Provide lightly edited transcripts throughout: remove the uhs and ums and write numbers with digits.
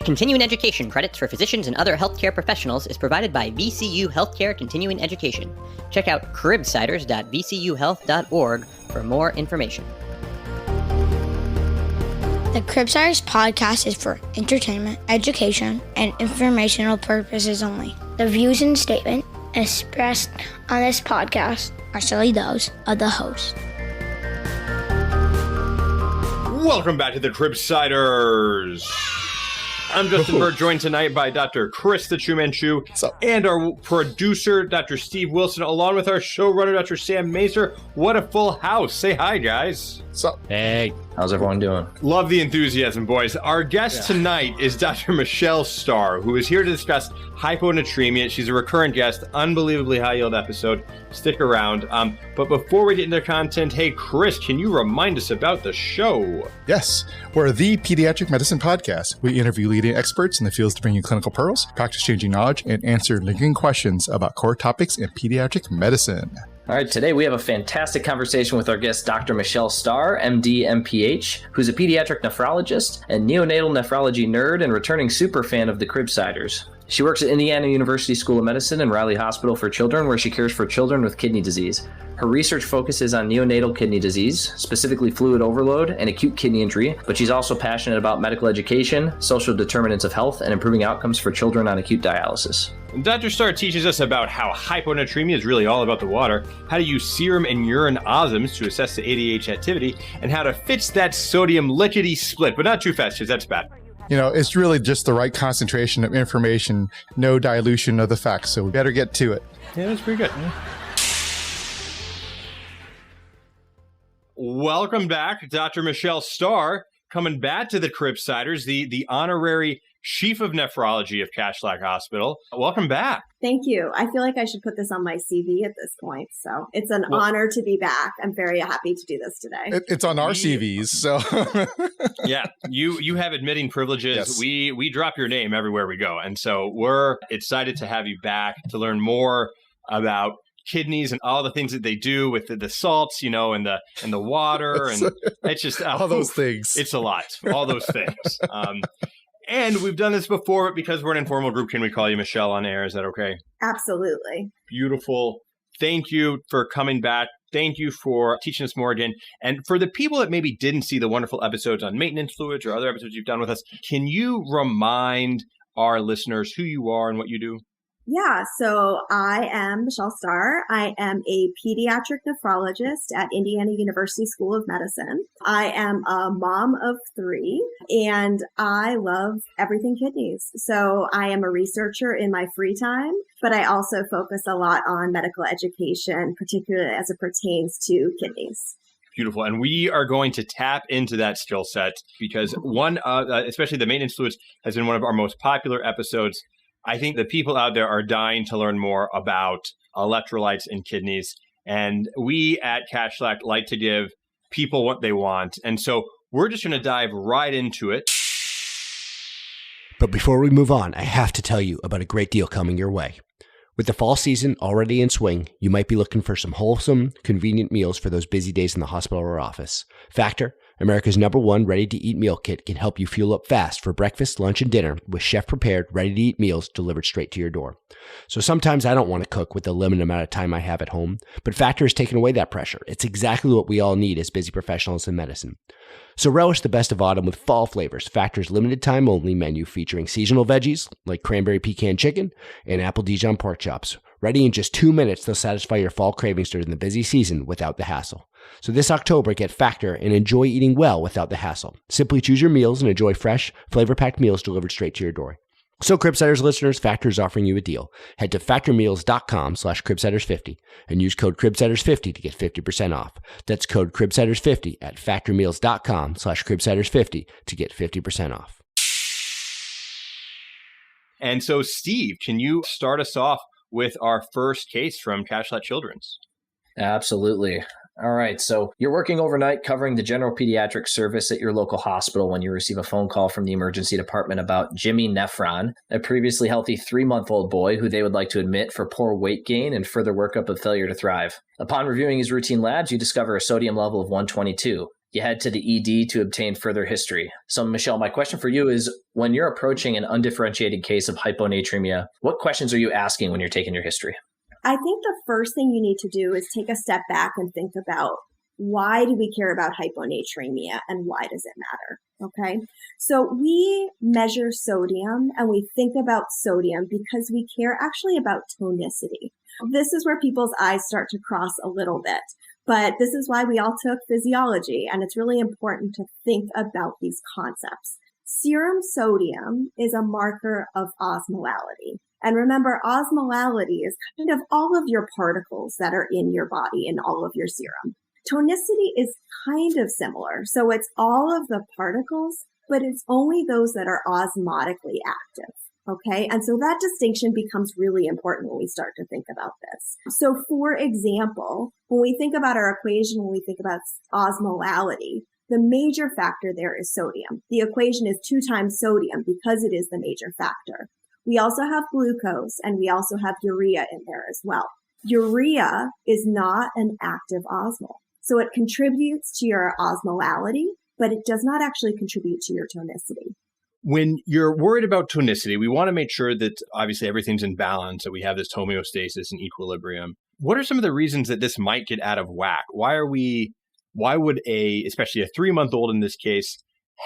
Continuing education credits for physicians and other healthcare professionals is provided by VCU Healthcare Continuing Education. Check out cribsiders.vcuhealth.org for more information. The Cribsiders podcast is for entertainment, education, and informational purposes only. The views and statements expressed on this podcast are solely those of the host. Welcome back to the Cribsiders. I'm Justin Bird, joined tonight by Dr. Chris the True Chu and our producer, Dr. Steve Wilson, along with our showrunner, Dr. Sam Mazer. What a full house. Say hi, guys. What's up? Hey. How's everyone doing? Love the enthusiasm, boys. Our guest tonight is Dr. Michelle Starr, who is here to discuss hyponatremia. She's a recurrent guest. Unbelievably high-yield episode. Stick around. But before we get into content, hey, Chris, can you remind us about the show? Yes. We're the Pediatric Medicine Podcast. We interview leading experts in the fields to bring you clinical pearls, practice-changing knowledge, and answer lingering questions about core topics in pediatric medicine. All right, today we have a fantastic conversation with our guest, Dr. Michelle Starr, MD, MPH, who's a pediatric nephrologist and neonatal nephrology nerd and returning super fan of the Cribsiders. She works at Indiana University School of Medicine and Riley Hospital for Children, where she cares for children with kidney disease. Her research focuses on neonatal kidney disease, specifically fluid overload and acute kidney injury, but she's also passionate about medical education, social determinants of health, and improving outcomes for children on acute dialysis. Dr. Starr teaches us about how hyponatremia is really all about the water, how to use serum and urine osms to assess the ADH activity, and how to fix that sodium lickety-split, but not too fast, because that's bad. You know, it's really just the right concentration of information, no dilution of the facts, so we better get to it. Yeah, that's pretty good. Welcome back, Dr. Michelle Starr, coming back to the Cribsiders, the honorary chief of nephrology of Cashlack Hospital. Welcome back. Thank you. I feel like I should put this on my CV at this point. So it's an honor to be back. I'm very happy to do this today. It's on our CVs, so. Yeah, you have admitting privileges. Yes. We drop your name everywhere we go. And so we're excited to have you back to learn more about kidneys and all the things that they do with the salts, you know, and the water. And it's just all those things. It's a lot. All those things. And we've done this before, but because we're an informal group, can we call you Michelle on air? Is that okay? Absolutely. Beautiful. Thank you for coming back. Thank you for teaching us more again. And for the people that maybe didn't see the wonderful episodes on maintenance fluids or other episodes you've done with us, can you remind our listeners who you are and what you do? Yeah, so I am Michelle Starr. I am a pediatric nephrologist at Indiana University School of Medicine. I am a mom of 3, and I love everything kidneys. So I am a researcher in my free time, but I also focus a lot on medical education, particularly as it pertains to kidneys. Beautiful. And we are going to tap into that skill set because especially the maintenance fluids, has been one of our most popular episodes. I think the people out there are dying to learn more about electrolytes in kidneys. And we at Cashlack like to give people what they want. And so we're just going to dive right into it. But before we move on, I have to tell you about a great deal coming your way. With the fall season already in swing, you might be looking for some wholesome, convenient meals for those busy days in the hospital or office. Factor, America's #1 ready-to-eat meal kit, can help you fuel up fast for breakfast, lunch, and dinner with chef-prepared, ready-to-eat meals delivered straight to your door. So sometimes I don't want to cook with the limited amount of time I have at home, but Factor has taken away that pressure. It's exactly what we all need as busy professionals in medicine. So relish the best of autumn with fall flavors. Factor's limited time only menu featuring seasonal veggies like cranberry pecan chicken and apple Dijon pork chops. Ready in just 2 minutes, they'll satisfy your fall cravings during the busy season without the hassle. So this October, get Factor and enjoy eating well without the hassle. Simply choose your meals and enjoy fresh, flavor-packed meals delivered straight to your door. So Cribsiders listeners, Factor is offering you a deal. Head to factormeals.com/Cribsiders50 and use code Cribsiders50 to get 50% off. That's code Cribsiders50 at factormeals.com/Cribsiders50 to get 50% off. And so, Steve, can you start us off with our first case from Cashlack Children's? Absolutely. All right. So you're working overnight covering the general pediatric service at your local hospital when you receive a phone call from the emergency department about Jimmy Nephron, a previously healthy 3-month-old boy who they would like to admit for poor weight gain and further workup of failure to thrive. Upon reviewing his routine labs, you discover a sodium level of 122. You head to the ED to obtain further history. So, Michelle, my question for you is, when you're approaching an undifferentiated case of hyponatremia, what questions are you asking when you're taking your history? I think the first thing you need to do is take a step back and think about, why do we care about hyponatremia and why does it matter? Okay. So we measure sodium and we think about sodium because we care actually about tonicity. This is where people's eyes start to cross a little bit, but this is why we all took physiology, and it's really important to think about these concepts. Serum sodium is a marker of osmolality. And remember, osmolality is kind of all of your particles that are in your body and all of your serum. Tonicity is kind of similar. So it's all of the particles, but it's only those that are osmotically active. Okay. And so that distinction becomes really important when we start to think about this. So for example, when we think about our equation, when we think about osmolality, the major factor there is sodium. The equation is 2 times sodium because it is the major factor. We also have glucose and we also have urea in there as well. Urea is not an active osmol. So it contributes to your osmolality, but it does not actually contribute to your tonicity. When you're worried about tonicity, we want to make sure that obviously everything's in balance, that we have this homeostasis and equilibrium. What are some of the reasons that this might get out of whack? Why would especially a 3-month-old in this case,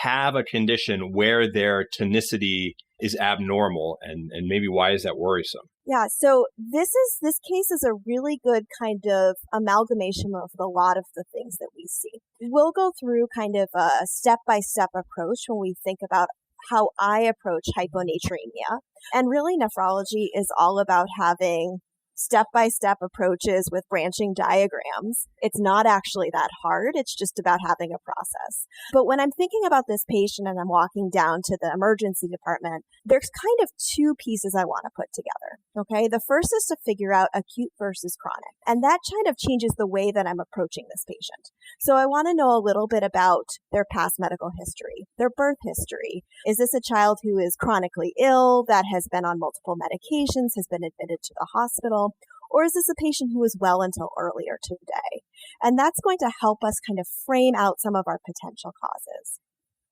have a condition where their tonicity is abnormal, and maybe why is that worrisome? Yeah, so this case is a really good kind of amalgamation of a lot of the things that we see. We'll go through kind of a step-by-step approach when we think about how I approach hyponatremia. And really, nephrology is all about having step-by-step approaches with branching diagrams. It's not actually that hard. It's just about having a process. But when I'm thinking about this patient and I'm walking down to the emergency department, there's kind of 2 pieces I want to put together. Okay. The first is to figure out acute versus chronic. And that kind of changes the way that I'm approaching this patient. So I want to know a little bit about their past medical history, their birth history. Is this a child who is chronically ill, that has been on multiple medications, has been admitted to the hospital? Or is this a patient who was well until earlier today? And that's going to help us kind of frame out some of our potential causes.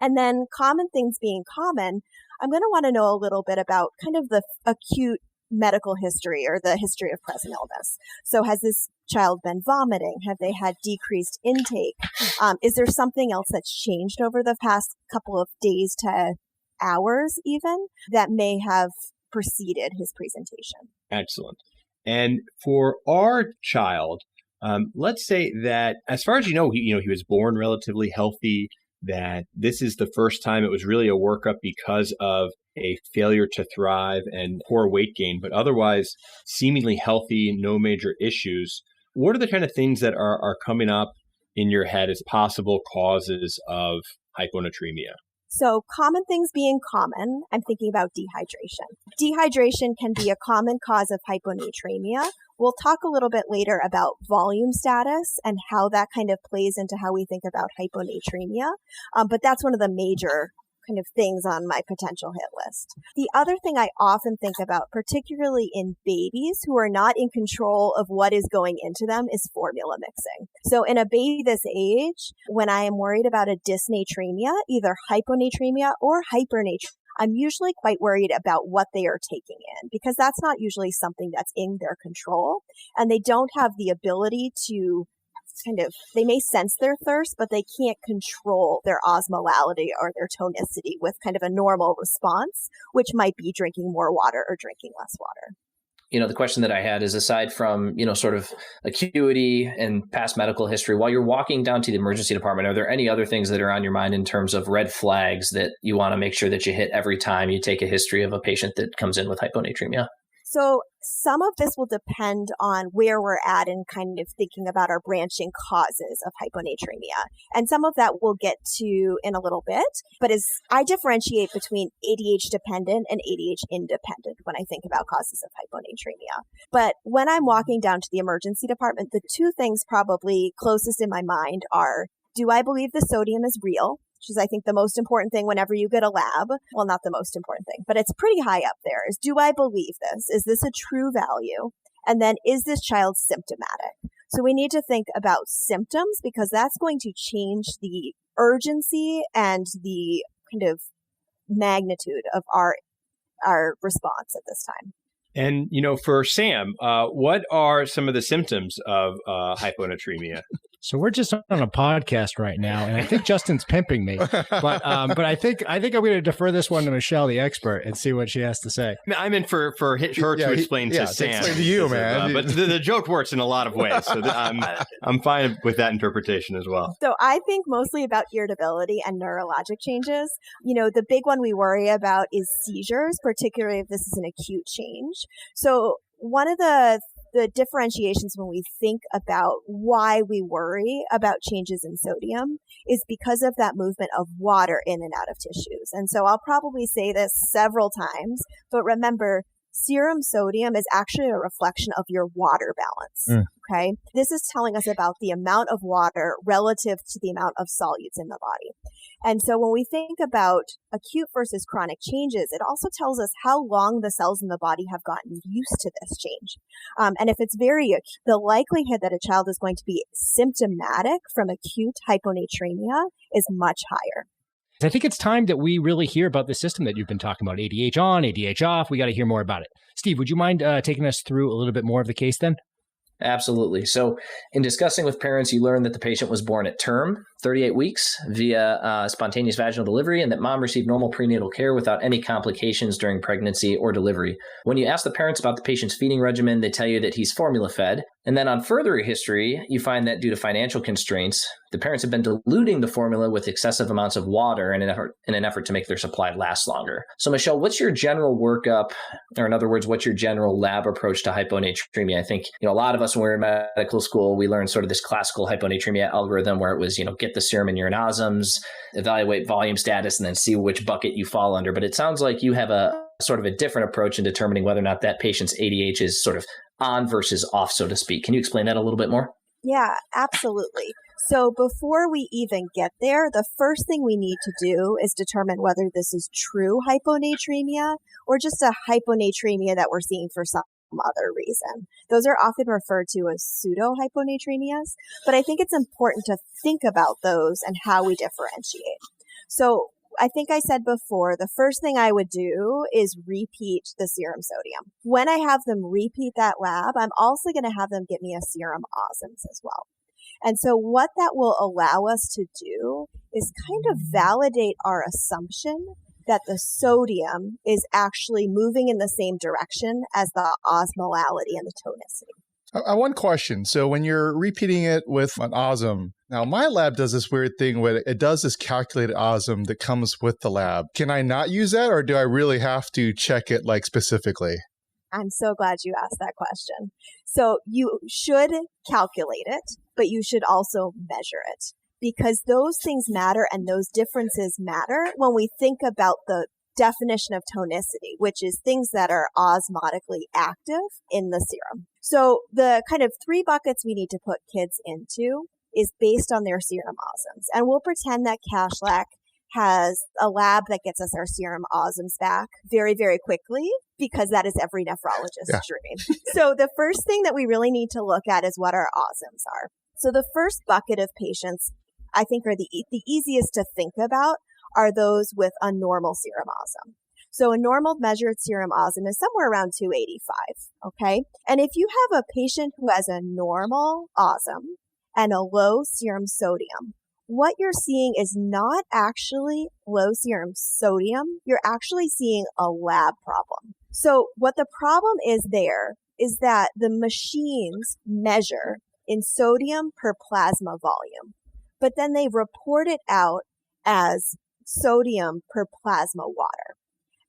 And then, common things being common, I'm going to want to know a little bit about kind of the acute medical history or the history of present illness. So has this child been vomiting? Have they had decreased intake? Is there something else that's changed over the past couple of days to hours even that may have preceded his presentation? Excellent. And for our child, let's say that as far as he was born relatively healthy, that this is the first time it was really a workup because of a failure to thrive and poor weight gain, but otherwise seemingly healthy, no major issues. What are the kind of things that are coming up in your head as possible causes of hyponatremia? So common things being common, I'm thinking about dehydration. Dehydration can be a common cause of hyponatremia. We'll talk a little bit later about volume status and how that kind of plays into how we think about hyponatremia. But that's one of the major kind of things on my potential hit list. The other thing I often think about, particularly in babies who are not in control of what is going into them, is formula mixing. So in a baby this age, when I am worried about a dysnatremia, either hyponatremia or hypernatremia, I'm usually quite worried about what they are taking in because that's not usually something that's in their control, and they don't have the ability to they may sense their thirst, but they can't control their osmolality or their tonicity with kind of a normal response, which might be drinking more water or drinking less water. The question that I had is, aside from, sort of acuity and past medical history, while you're walking down to the emergency department, are there any other things that are on your mind in terms of red flags that you want to make sure that you hit every time you take a history of a patient that comes in with hyponatremia? So some of this will depend on where we're at in kind of thinking about our branching causes of hyponatremia. And some of that we'll get to in a little bit. But as I differentiate between ADH dependent and ADH independent when I think about causes of hyponatremia. But when I'm walking down to the emergency department, the 2 things probably closest in my mind are, do I believe the sodium is real? Which is, I think, the most important thing whenever you get a lab. Well, not the most important thing, but it's pretty high up there, is, do I believe this? Is this a true value? And then, is this child symptomatic? So we need to think about symptoms because that's going to change the urgency and the kind of magnitude of our response at this time. And, for Sam, what are some of the symptoms of hyponatremia? So we're just on a podcast right now, and I think Justin's pimping me. But I think I'm going to defer this one to Michelle, the expert, and see what she has to say. I'm in for her to explain to Sam. Explain to you, man. But the joke works in a lot of ways, so I'm fine with that interpretation as well. So I think mostly about irritability and neurologic changes. The big one we worry about is seizures, particularly if this is an acute change. So one of the differentiations when we think about why we worry about changes in sodium is because of that movement of water in and out of tissues. And so I'll probably say this several times, but remember, serum sodium is actually a reflection of your water balance. Okay. This is telling us about the amount of water relative to the amount of solutes in the body. And so when we think about acute versus chronic changes, it also tells us how long the cells in the body have gotten used to this change. And if it's very acute, the likelihood that a child is going to be symptomatic from acute hyponatremia is much higher. I think it's time that we really hear about the system that you've been talking about, ADH on, ADH off. We got to hear more about it. Steve, would you mind taking us through a little bit more of the case then? Absolutely. So in discussing with parents, you learn that the patient was born at term, 38 weeks, via spontaneous vaginal delivery, and that mom received normal prenatal care without any complications during pregnancy or delivery. When you ask the parents about the patient's feeding regimen, they tell you that he's formula fed. And then on further history, you find that due to financial constraints, the parents have been diluting the formula with excessive amounts of water in an effort to make their supply last longer. So Michelle, what's your general workup, or in other words, what's your general lab approach to hyponatremia? I think, a lot of us when we were in medical school, we learned sort of this classical hyponatremia algorithm where it was, get the serum in urine osms, evaluate volume status, and then see which bucket you fall under. But it sounds like you have a sort of a different approach in determining whether or not that patient's ADH is sort of on versus off, so to speak. Can you explain that a little bit more? Yeah, absolutely. So before we even get there, the first thing we need to do is determine whether this is true hyponatremia or just a hyponatremia that we're seeing for some other reason. Those are often referred to as pseudo hyponatremias, but I think it's important to think about those and how we differentiate. So I think I said before, the first thing I would do is repeat the serum sodium. When I have them repeat that lab, I'm also going to have them get me a serum osms as well. And so what that will allow us to do is kind of validate our assumption that the sodium is actually moving in the same direction as the osmolality and the tonicity. One question. So when you're repeating it with an osm, now my lab does this weird thing where it does this calculated osm that comes with the lab. Can I not use that, or do I really have to check it specifically? I'm so glad you asked that question. So you should calculate it, but you should also measure it, because those things matter and those differences matter when we think about the definition of tonicity, which is things that are osmotically active in the serum. So the kind of 3 buckets we need to put kids into is based on their serum osms. And we'll pretend that Kashlak has a lab that gets us our serum osms back very, very quickly, because that is every nephrologist's dream. So the first thing that we really need to look at is what our osms are. So the first bucket of patients I think are the easiest to think about are those with a normal serum osm. So a normal measured serum osm is somewhere around 285, okay? And if you have a patient who has a normal osm and a low serum sodium, what you're seeing is not actually low serum sodium. You're actually seeing a lab problem. So what the problem is there is that the machines measure in sodium per plasma volume, but then they report it out as sodium per plasma water.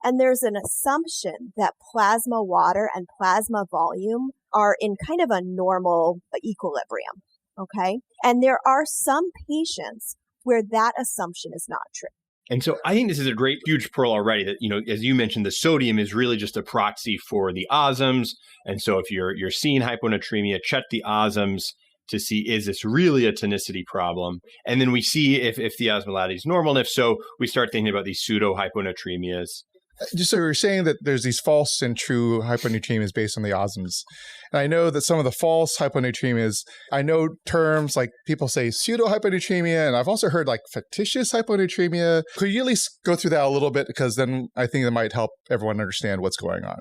And there's an assumption that plasma water and plasma volume are in kind of a normal equilibrium, okay? And there are some patients where that assumption is not true. And so I think this is a great, huge pearl already that, as you mentioned, the sodium is really just a proxy for the osms. And so if you're seeing hyponatremia, check the osms to see, is this really a tonicity problem? And then we see if the osmolality is normal. And if so, we start thinking about these pseudo hyponatremias. Just so we were saying that there's these false and true hyponatremias based on the osms. And I know that some of the false hyponatremias, I know terms like people say pseudo hyponatremia, and I've also heard like fictitious hyponatremia. Could you at least go through that a little bit? Because then I think that might help everyone understand what's going on.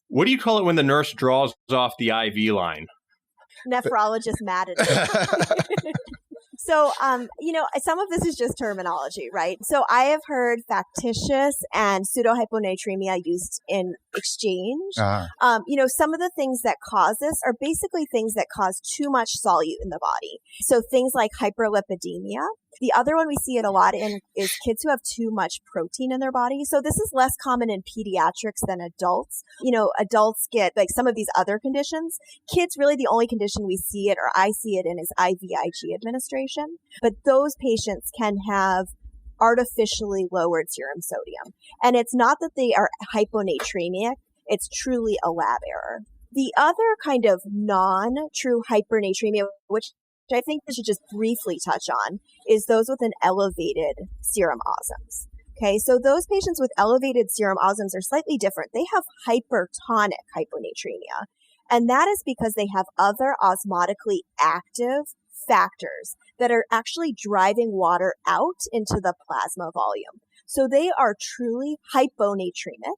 What do you call it when the nurse draws off the IV line? Nephrologist mad at it. So, some of this is just terminology, right? So I have heard factitious and pseudohyponatremia used in exchange. Some of the things that cause this are basically things that cause too much solute in the body. So things like hyperlipidemia. The other one we see it a lot in is kids who have too much protein in their body. So this is less common in pediatrics than adults. Adults get like some of these other conditions. Kids, really the only condition we see it or I see it in is IVIG administration. But those patients can have artificially lowered serum sodium. And it's not that they are hyponatremic. It's truly a lab error. The other kind of non-true hypernatremia, which I think we should just briefly touch on, is those with an elevated serum osms. Okay, so those patients with elevated serum osms are slightly different. They have hypertonic hyponatremia, and that is because they have other osmotically active factors that are actually driving water out into the plasma volume. So they are truly hyponatremic,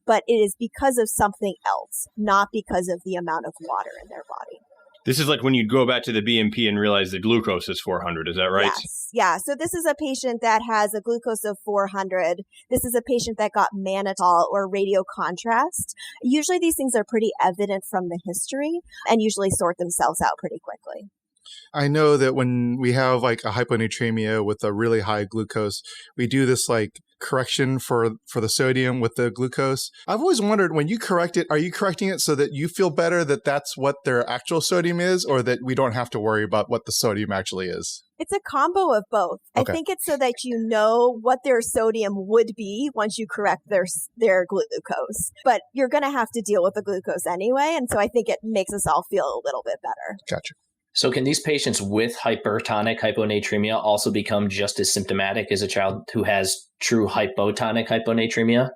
but it is because of something else, not because of the amount of water in their body. This is like when you go back to the BMP and realize the glucose is 400. Is that right? Yes. Yeah. So this is a patient that has a glucose of 400. This is a patient that got mannitol or radio contrast. Usually these things are pretty evident from the history and usually sort themselves out pretty quickly. I know that when we have like a hyponatremia with a really high glucose, we do this like correction for the sodium with the glucose. I've always wondered, when you correct it, are you correcting it so that you feel better that that's what their actual sodium is, or that we don't have to worry about what the sodium actually is? It's a combo of both. Okay. I think it's so that you know what their sodium would be once you correct their glucose. But you're going to have to deal with the glucose anyway. And so I think it makes us all feel a little bit better. Gotcha. So can these patients with hypertonic hyponatremia also become just as symptomatic as a child who has true hypotonic hyponatremia?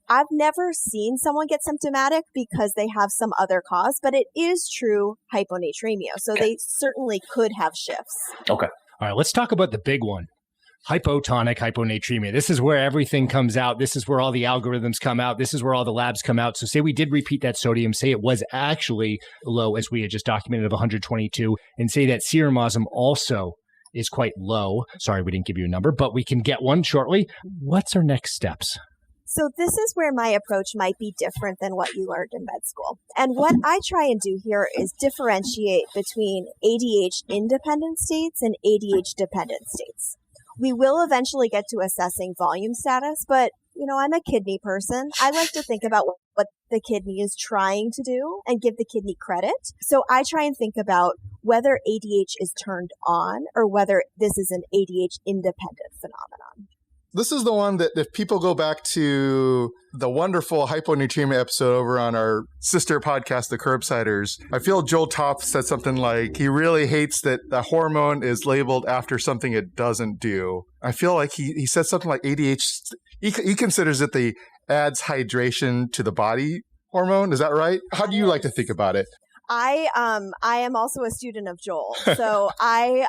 I've never seen someone get symptomatic because they have some other cause, but it is true hyponatremia. So they certainly could have shifts. Okay. All right, let's talk about the big one. Hypotonic hyponatremia. This is where everything comes out. This is where all the algorithms come out. This is where all the labs come out. So say we did repeat that sodium, say it was actually low, as we had just documented, of 122, and say that serum osm also is quite low. Sorry, we didn't give you a number, but we can get one shortly. What's our next steps? So this is where my approach might be different than what you learned in med school. And what I try and do here is differentiate between ADH independent states and ADH dependent states. We will eventually get to assessing volume status, but, I'm a kidney person. I like to think about what the kidney is trying to do and give the kidney credit. So I try and think about whether ADH is turned on or whether this is an ADH independent phenomenon. This is the one that if people go back to the wonderful hyponatremia episode over on our sister podcast, the Cribsiders, I feel Joel Topp said something like he really hates that the hormone is labeled after something it doesn't do. I feel like he said something like ADH. He considers it the adds hydration to the body hormone. Is that right? How do you like to think about it? I am also a student of Joel, so I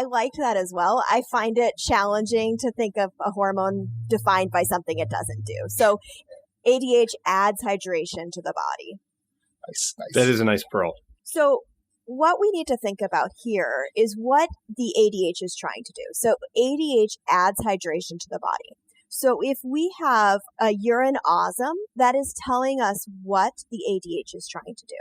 like that as well. I find it challenging to think of a hormone defined by something it doesn't do. So ADH adds hydration to the body. Nice. That is a nice pearl. So what we need to think about here is what the ADH is trying to do. So ADH adds hydration to the body. So if we have a urine osm, that is telling us what the ADH is trying to do.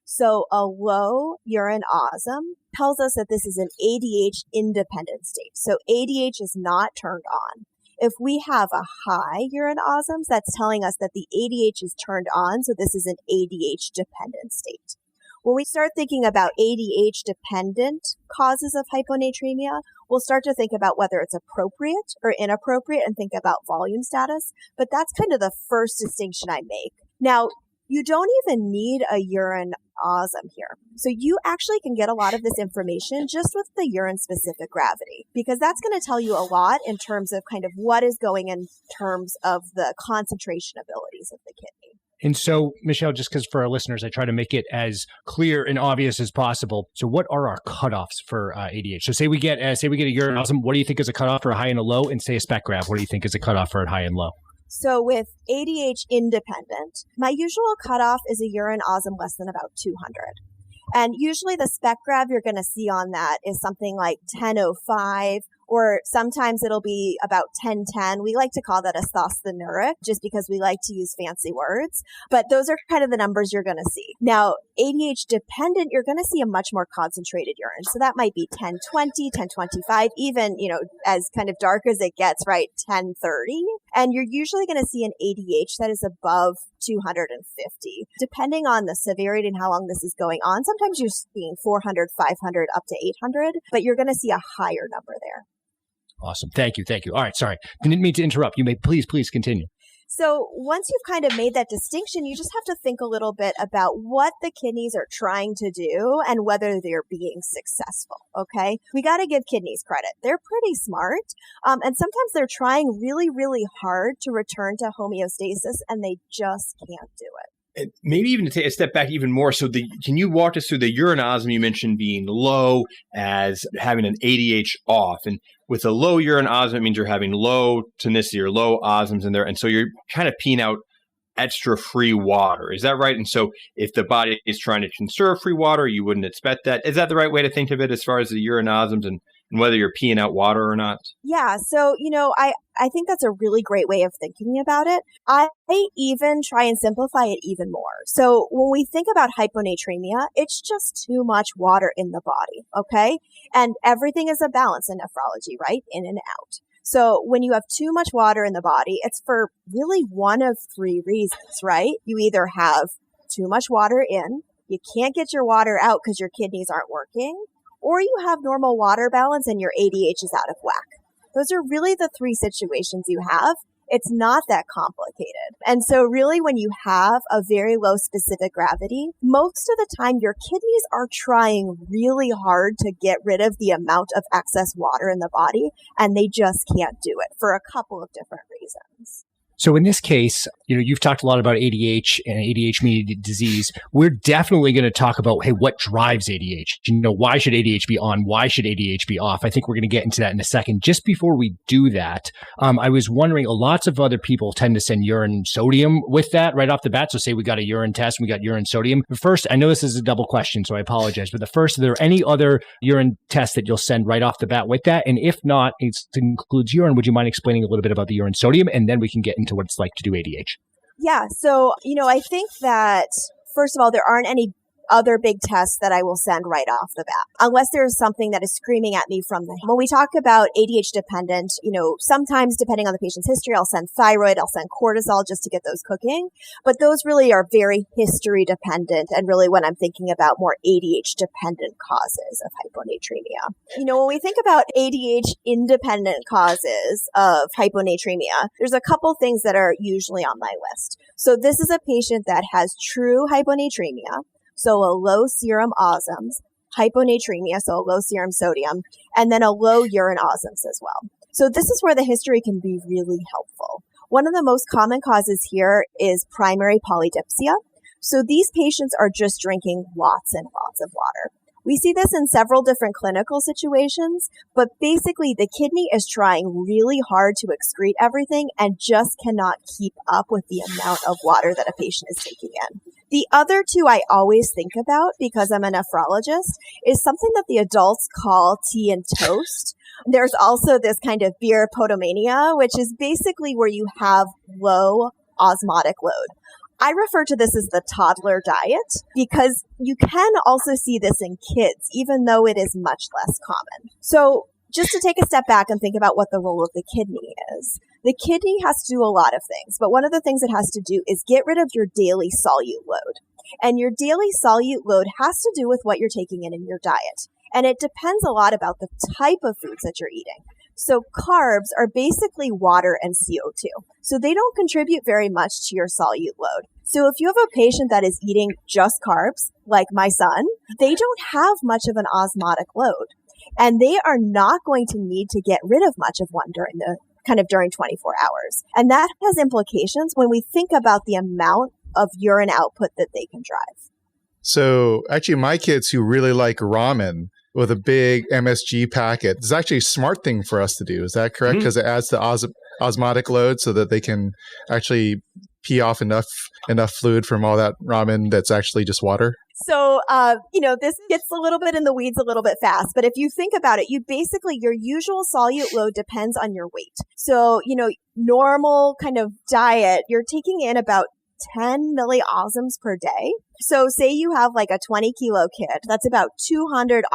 So a low urine osm tells us that this is an ADH independent state. So ADH is not turned on. If we have a high urine osms, that's telling us that the ADH is turned on. So this is an ADH dependent state. When we start thinking about ADH dependent causes of hyponatremia, we'll start to think about whether it's appropriate or inappropriate and think about volume status. But that's kind of the first distinction I make. Now, You don't even need a urine osm here. So you actually can get a lot of this information just with the urine specific gravity, because that's going to tell you a lot in terms of kind of what is going in terms of the concentration abilities of the kidney. And so, Michelle, just because for our listeners, I try to make it as clear and obvious as possible. So what are our cutoffs for ADH? So say we get a urine osm, what do you think is a cutoff for a high and a low? And say a spec grav, what do you think is a cutoff for a high and low? So with ADH independent, my usual cutoff is a urine osm less than about 200. And usually the spec grav you're going to see on that is something like 1005, or sometimes it'll be about 1010. We like to call that a stethoscopes just because we like to use fancy words. But those are kind of the numbers you're going to see. Now, ADH dependent, you're going to see a much more concentrated urine. So that might be 1020, 1025, even, as kind of dark as it gets, right, 1030. And you're usually going to see an ADH that is above 250, depending on the severity and how long this is going on. Sometimes you're seeing 400, 500, up to 800, but you're going to see a higher number there. Awesome. Thank you. All right. Sorry. Didn't mean to interrupt. You may please continue. So once you've kind of made that distinction, you just have to think a little bit about what the kidneys are trying to do and whether they're being successful. Okay. We got to give kidneys credit. They're pretty smart. And sometimes they're trying really, really hard to return to homeostasis and they just can't do it. And maybe even to take a step back even more. So can you walk us through the urine osm you mentioned being low as having an ADH off? And with a low urine osm, it means you're having low tonicity or low osms in there. And so you're kind of peeing out extra free water. Is that right? And so if the body is trying to conserve free water, you wouldn't expect that. Is that the right way to think of it as far as the urine osms and whether you're peeing out water or not? Yeah. So, I think that's a really great way of thinking about it. I even try and simplify it even more. So when we think about hyponatremia, it's just too much water in the body. Okay. And everything is a balance in nephrology, right? In and out. So when you have too much water in the body, it's for really one of three reasons, right? You either have too much water in, you can't get your water out because your kidneys aren't working, or you have normal water balance and your ADH is out of whack. Those are really the three situations you have. It's not that complicated. And so really when you have a very low specific gravity, most of the time your kidneys are trying really hard to get rid of the amount of excess water in the body, and they just can't do it for a couple of different reasons. So in this case, you've talked a lot about ADH and ADH-mediated disease. We're definitely going to talk about, hey, what drives ADH? Why should ADH be on? Why should ADH be off? I think we're going to get into that in a second. Just before we do that, I was wondering, lots of other people tend to send urine sodium with that right off the bat. So say we got a urine test, we got urine sodium. But first, I know this is a double question, so I apologize. But are there any other urine tests that you'll send right off the bat with that? And if not, it includes urine, would you mind explaining a little bit about the urine sodium? And then we can get into what it's like to do ADH. Yeah. So, I think that, first of all, there aren't any other big tests that I will send right off the bat, unless there's something that is screaming at me from the. When we talk about ADH dependent, sometimes depending on the patient's history, I'll send thyroid, I'll send cortisol just to get those cooking. But those really are very history dependent and really when I'm thinking about more ADH dependent causes of hyponatremia. When we think about ADH independent causes of hyponatremia, there's a couple things that are usually on my list. So this is a patient that has true hyponatremia. So a low serum osms, hyponatremia, so a low serum sodium, and then a low urine osms as well. So this is where the history can be really helpful. One of the most common causes here is primary polydipsia. So these patients are just drinking lots and lots of water. We see this in several different clinical situations, but basically the kidney is trying really hard to excrete everything and just cannot keep up with the amount of water that a patient is taking in. The other two I always think about because I'm a nephrologist is something that the adults call tea and toast. There's also this kind of beer potomania, which is basically where you have low osmotic load. I refer to this as the toddler diet because you can also see this in kids, even though it is much less common. So just to take a step back and think about what the role of the kidney is. The kidney has to do a lot of things, but one of the things it has to do is get rid of your daily solute load. And your daily solute load has to do with what you're taking in your diet. And it depends a lot about the type of foods that you're eating. So carbs are basically water and CO2. So they don't contribute very much to your solute load. So if you have a patient that is eating just carbs, like my son, they don't have much of an osmotic load. And they are not going to need to get rid of much of one during 24 hours. And that has implications when we think about the amount of urine output that they can drive. So actually my kids who really like ramen with a big MSG packet, it's actually a smart thing for us to do. Is that correct? Because it adds the osmotic load so that they can actually pee off enough fluid from all that ramen that's actually just water. So, this gets a little bit in the weeds a little bit fast, but if you think about it, your usual solute load depends on your weight. So, normal kind of diet, you're taking in about 10 milliosms per day. So say you have like a 20 kilo kid, that's about 200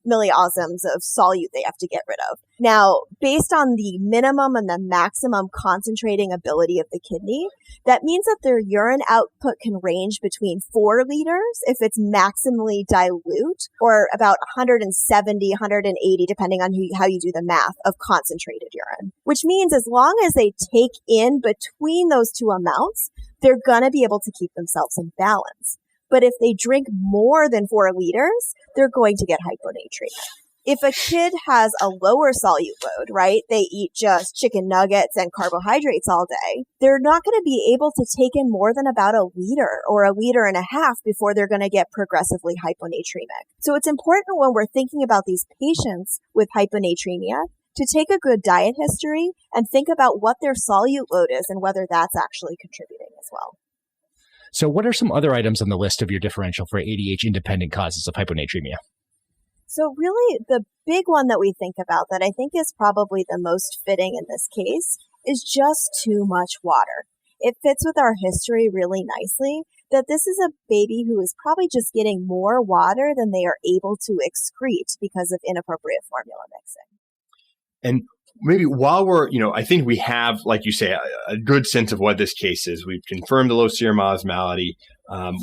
milliosms of solute they have to get rid of. Now, based on the minimum and the maximum concentrating ability of the kidney, that means that their urine output can range between 4 liters if it's maximally dilute, or about 170, 180, depending on how you do the math, of concentrated urine. Which means as long as they take in between those two amounts, they're going to be able to keep themselves in balance. But if they drink more than 4 liters, they're going to get hyponatremia. If a kid has a lower solute load, right, they eat just chicken nuggets and carbohydrates all day, they're not going to be able to take in more than about a liter or a liter and a half before they're going to get progressively hyponatremic. So it's important when we're thinking about these patients with hyponatremia to take a good diet history and think about what their solute load is and whether that's actually contributing as well. So what are some other items on the list of your differential for ADH-independent causes of hyponatremia? So really, the big one that we think about that I think is probably the most fitting in this case is just too much water. It fits with our history really nicely that this is a baby who is probably just getting more water than they are able to excrete because of inappropriate formula mixing. And maybe while we're, I think we have, like you say, a good sense of what this case is. We've confirmed the low serum osmolality.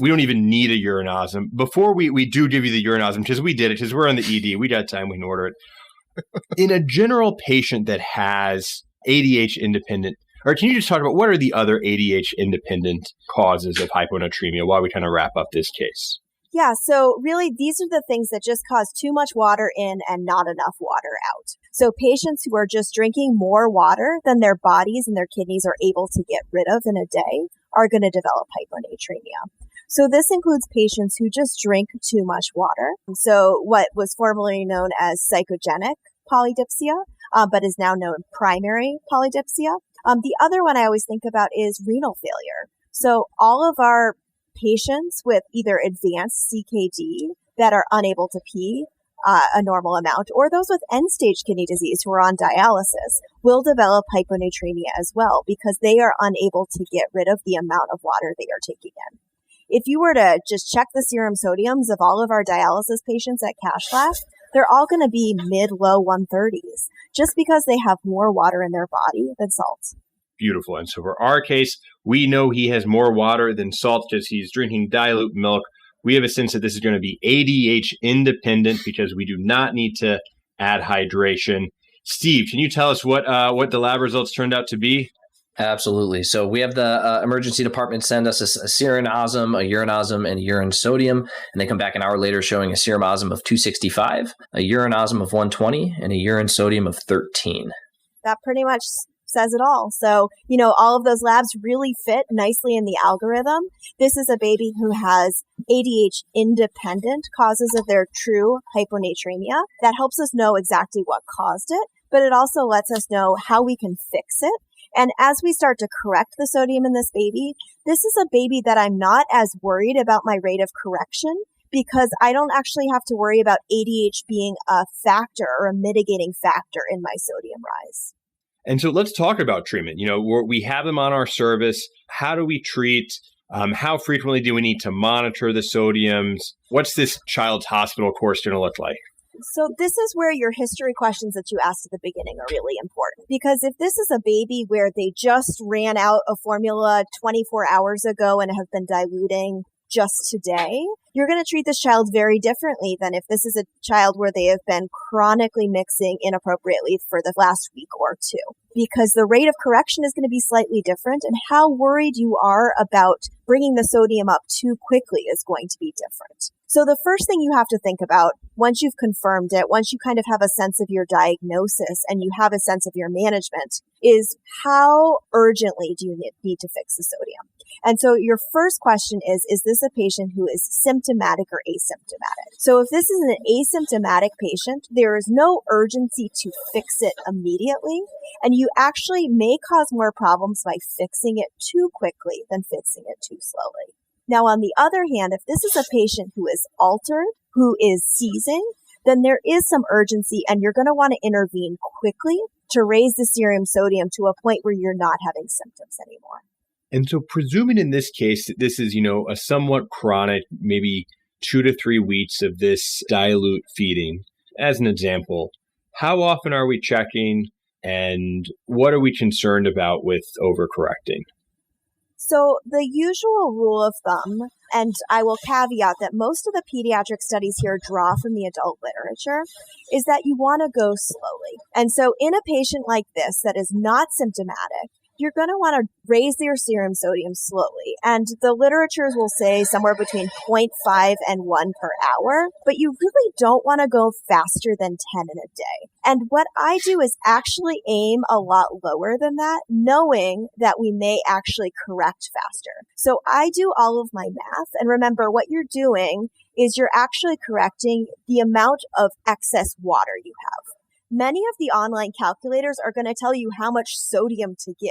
We don't even need a urinosm. Before we do give you the urinosm, because we did it, because we're on the ED, we got time, we can order it. In a general patient that has ADH independent, or can you just talk about what are the other ADH independent causes of hyponatremia while we kind of wrap up this case? Yeah, so really these are the things that just cause too much water in and not enough water out. So patients who are just drinking more water than their bodies and their kidneys are able to get rid of in a day are going to develop hyponatremia. So this includes patients who just drink too much water. So what was formerly known as psychogenic polydipsia, but is now known primary polydipsia. The other one I always think about is renal failure. So all of our patients with either advanced CKD that are unable to pee a normal amount, or those with end-stage kidney disease who are on dialysis will develop hyponatremia as well because they are unable to get rid of the amount of water they are taking in. If you were to just check the serum sodiums of all of our dialysis patients at Cash Lab, they're all going to be mid-low 130s just because they have more water in their body than salt. Beautiful. And so for our case, we know he has more water than salt because he's drinking dilute milk. We have a sense that this is going to be ADH independent because we do not need to add hydration. Steve, can you tell us what the lab results turned out to be? Absolutely. So we have the emergency department send us a serum osm, a urinosm, and a urine sodium, and they come back an hour later showing a serum osm of 265, a urine osm of 120, and a urine sodium of 13. That pretty much says it all. So, all of those labs really fit nicely in the algorithm. This is a baby who has ADH independent causes of their true hyponatremia. That helps us know exactly what caused it, but it also lets us know how we can fix it. And as we start to correct the sodium in this is a baby that I'm not as worried about my rate of correction because I don't actually have to worry about ADH being a factor or a mitigating factor in my sodium rise. And so let's talk about treatment. We have them on our service. How do we treat? How frequently do we need to monitor the sodiums? What's this child's hospital course going to look like? So this is where your history questions that you asked at the beginning are really important. Because if this is a baby where they just ran out of formula 24 hours ago and have been diluting just today, you're going to treat this child very differently than if this is a child where they have been chronically mixing inappropriately for the last week or two, because the rate of correction is going to be slightly different, and how worried you are about bringing the sodium up too quickly is going to be different. So the first thing you have to think about, once you've confirmed it, once you kind of have a sense of your diagnosis and you have a sense of your management, is how urgently do you need to fix the sodium? And so your first question is this a patient who is symptomatic or asymptomatic? So if this is an asymptomatic patient, there is no urgency to fix it immediately, and you actually may cause more problems by fixing it too quickly than fixing it too slowly. Now, on the other hand, if this is a patient who is altered, who is seizing, then there is some urgency, and you're going to want to intervene quickly to raise the serum sodium to a point where you're not having symptoms anymore. And so presuming in this case that this is, a somewhat chronic, maybe 2 to 3 weeks of this dilute feeding, as an example, how often are we checking and what are we concerned about with overcorrecting? So the usual rule of thumb, and I will caveat that most of the pediatric studies here draw from the adult literature, is that you want to go slowly. And so in a patient like this that is not symptomatic, you're going to want to raise their serum sodium slowly. And the literatures will say somewhere between 0.5 and 1 per hour, but you really don't want to go faster than 10 in a day. And what I do is actually aim a lot lower than that, knowing that we may actually correct faster. So I do all of my math. And remember, what you're doing is you're actually correcting the amount of excess water you have. Many of the online calculators are going to tell you how much sodium to give.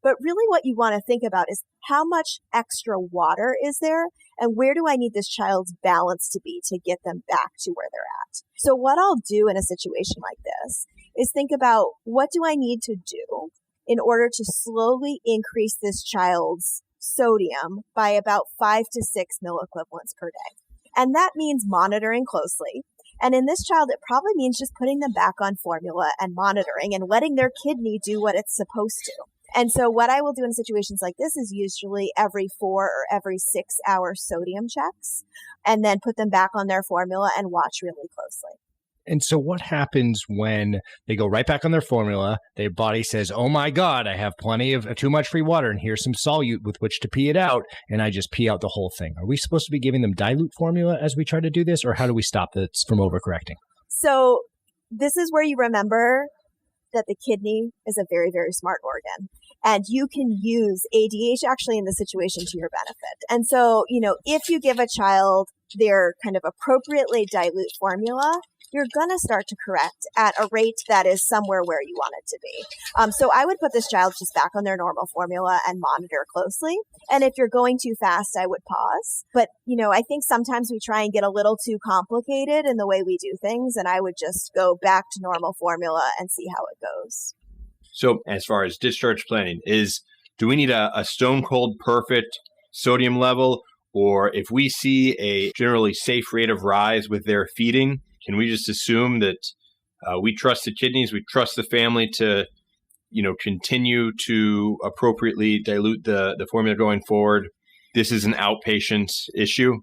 But really what you want to think about is how much extra water is there and where do I need this child's balance to be to get them back to where they're at. So what I'll do in a situation like this is think about what do I need to do in order to slowly increase this child's sodium by about 5 to 6 milliequivalents per day. And that means monitoring closely. And in this child, it probably means just putting them back on formula and monitoring and letting their kidney do what it's supposed to. And so what I will do in situations like this is usually every 4 or every 6 hour sodium checks, and then put them back on their formula and watch really closely. And so what happens when they go right back on their formula, their body says, oh my God, I have plenty of too much free water and here's some solute with which to pee it out, and I just pee out the whole thing. Are we supposed to be giving them dilute formula as we try to do this, or how do we stop this from overcorrecting? So this is where you remember that the kidney is a very, very smart organ. And you can use ADH actually in this situation to your benefit. And so, if you give a child their kind of appropriately dilute formula, you're going to start to correct at a rate that is somewhere where you want it to be. So I would put this child just back on their normal formula and monitor closely. And if you're going too fast, I would pause. But, I think sometimes we try and get a little too complicated in the way we do things. And I would just go back to normal formula and see how it goes. So as far as discharge planning, do we need a stone cold perfect sodium level? Or if we see a generally safe rate of rise with their feeding, can we just assume that we trust the kidneys, we trust the family to, continue to appropriately dilute the formula going forward? This is an outpatient issue?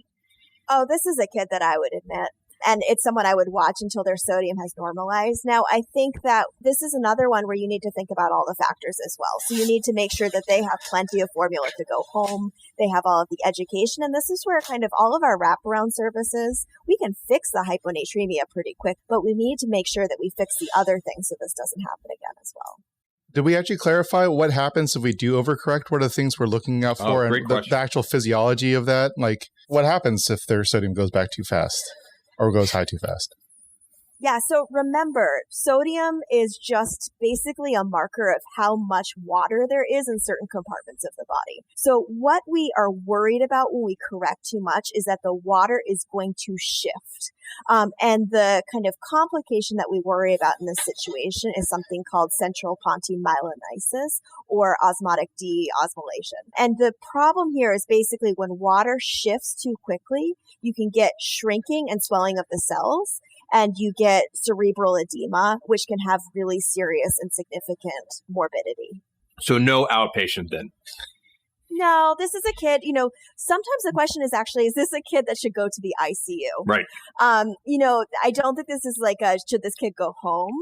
Oh, this is a kid that I would admit. And it's someone I would watch until their sodium has normalized. Now, I think that this is another one where you need to think about all the factors as well. So you need to make sure that they have plenty of formula to go home. They have all of the education. And this is where kind of all of our wraparound services, we can fix the hyponatremia pretty quick, but we need to make sure that we fix the other things so this doesn't happen again as well. Did we actually clarify what happens if we do overcorrect? What are the things we're looking out for and the actual physiology of that? Like, what happens if their sodium goes back too fast? Or goes high too fast? Yeah, so remember, sodium is just basically a marker of how much water there is in certain compartments of the body. So what we are worried about when we correct too much is that the water is going to shift. And the kind of complication that we worry about in this situation is something called central pontine myelolysis or osmotic deosmolation. And the problem here is basically when water shifts too quickly, you can get shrinking and swelling of the cells, and you get cerebral edema, which can have really serious and significant morbidity. So no outpatient then? No, this is a kid, sometimes the question is actually, is this a kid that should go to the ICU? Right. I don't think this is like should this kid go home?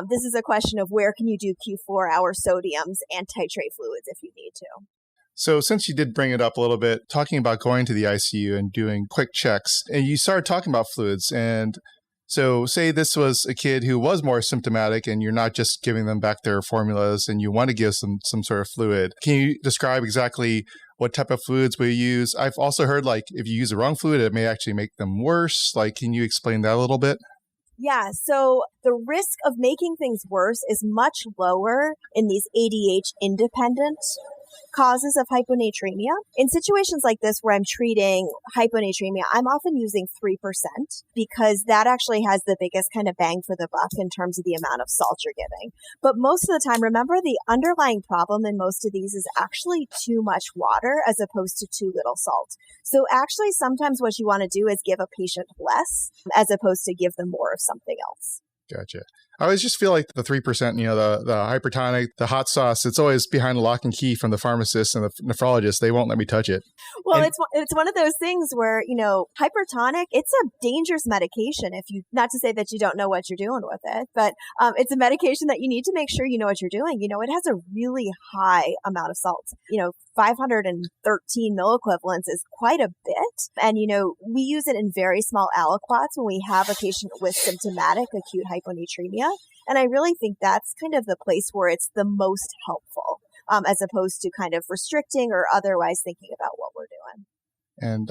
This is a question of where can you do Q4-hour sodiums and titrate fluids if you need to. So since you did bring it up a little bit, talking about going to the ICU and doing quick checks, and you started talking about fluids, and so say this was a kid who was more symptomatic and you're not just giving them back their formulas and you want to give some sort of fluid. Can you describe exactly what type of fluids we use? I've also heard like if you use the wrong fluid, it may actually make them worse. Like, can you explain that a little bit? Yeah, so the risk of making things worse is much lower in these ADH independent causes of hyponatremia. In situations like this where I'm treating hyponatremia, I'm often using 3% because that actually has the biggest kind of bang for the buck in terms of the amount of salt you're giving. But most of the time, remember the underlying problem in most of these is actually too much water as opposed to too little salt. So actually, sometimes what you want to do is give a patient less as opposed to give them more of something else. Gotcha. I always just feel like the 3%, the hypertonic, the hot sauce, it's always behind a lock and key from the pharmacist and the nephrologist. They won't let me touch it. Well, it's one of those things where, hypertonic, it's a dangerous medication not to say that you don't know what you're doing with it, but it's a medication that you need to make sure you know what you're doing. It has a really high amount of salt. 513 milliequivalents is quite a bit. And, we use it in very small aliquots when we have a patient with symptomatic acute hyponatremia. And I really think that's kind of the place where it's the most helpful, as opposed to kind of restricting or otherwise thinking about what we're doing. And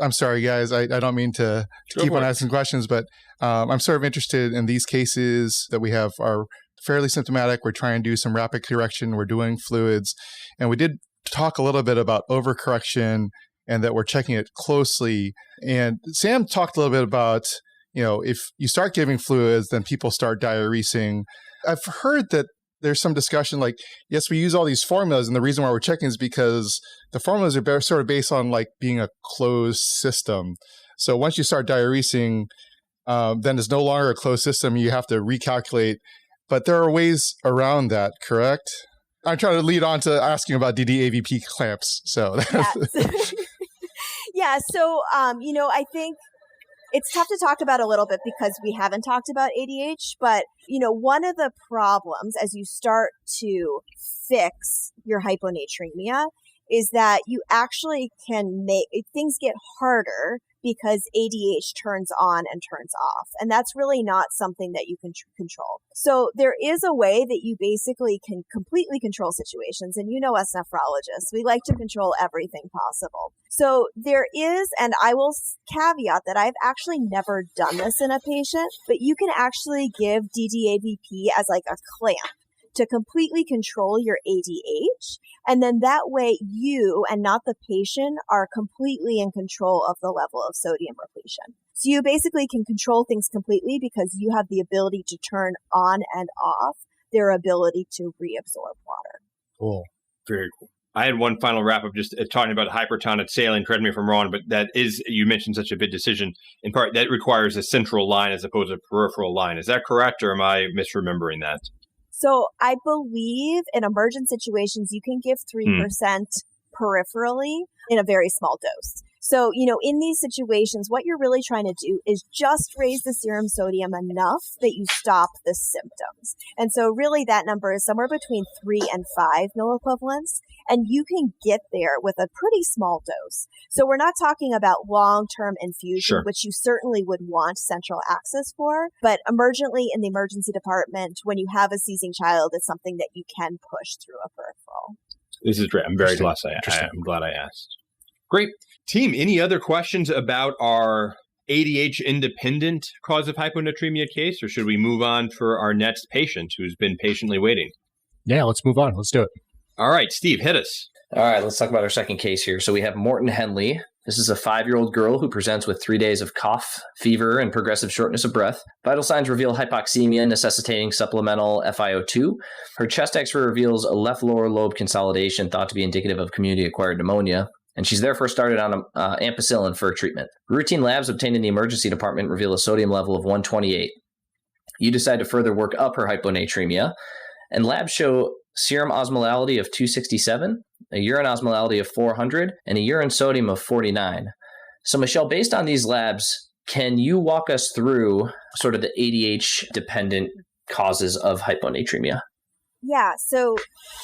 I'm sorry, guys, I don't mean to keep on asking questions, but I'm sort of interested in these cases that we have are fairly symptomatic. We're trying to do some rapid correction. We're doing fluids. And we did talk a little bit about overcorrection and that we're checking it closely. And Sam talked a little bit about, if you start giving fluids, then people start diuresing. I've heard that there's some discussion like, yes, we use all these formulas. And the reason why we're checking is because the formulas are sort of based on like being a closed system. So once you start diuresing, then it's no longer a closed system. You have to recalculate. But there are ways around that, correct? I'm trying to lead on to asking about DDAVP clamps. So yeah. So, I think it's tough to talk about a little bit because we haven't talked about ADH, but, one of the problems as you start to fix your hyponatremia is that you actually can make things get harder because ADH turns on and turns off. And that's really not something that you can control. So there is a way that you basically can completely control situations. And us nephrologists, we like to control everything possible. So there is, and I will caveat that I've actually never done this in a patient, but you can actually give DDAVP as like a clamp to completely control your ADH. And then that way you and not the patient are completely in control of the level of sodium repletion. So you basically can control things completely because you have the ability to turn on and off their ability to reabsorb water. Cool. Very cool. I had one final wrap up just talking about hypertonic saline. Correct me if I'm wrong, but that is, you mentioned such a big decision. In part, that requires a central line as opposed to a peripheral line. Is that correct, or am I misremembering that? So I believe in emergent situations, you can give 3% peripherally in a very small dose. So, in these situations, what you're really trying to do is just raise the serum sodium enough that you stop the symptoms. And so really that number is somewhere between 3 and 5 milliequivalents. And you can get there with a pretty small dose. So we're not talking about long-term infusion, which you certainly would want central access for. But emergently in the emergency department, when you have a seizing child, it's something that you can push through a peripheral. This is great. I'm very glad I'm glad I asked. Great. Team, any other questions about our ADH independent cause of hyponatremia case, or should we move on for our next patient who's been patiently waiting? Yeah, let's move on. Let's do it. All right, Steve, hit us. All right, let's talk about our second case here. So we have Morton Henley. This is a 5-year-old girl who presents with 3 days of cough, fever, and progressive shortness of breath. Vital signs reveal hypoxemia necessitating supplemental FiO2. Her chest X-ray reveals a left lower lobe consolidation thought to be indicative of community-acquired pneumonia, and she's therefore started on ampicillin for treatment. Routine labs obtained in the emergency department reveal a sodium level of 128. You decide to further work up her hyponatremia, and labs show serum osmolality of 267, a urine osmolality of 400, and a urine sodium of 49. So Michelle, based on these labs, can you walk us through sort of the ADH-dependent causes of hyponatremia? Yeah, so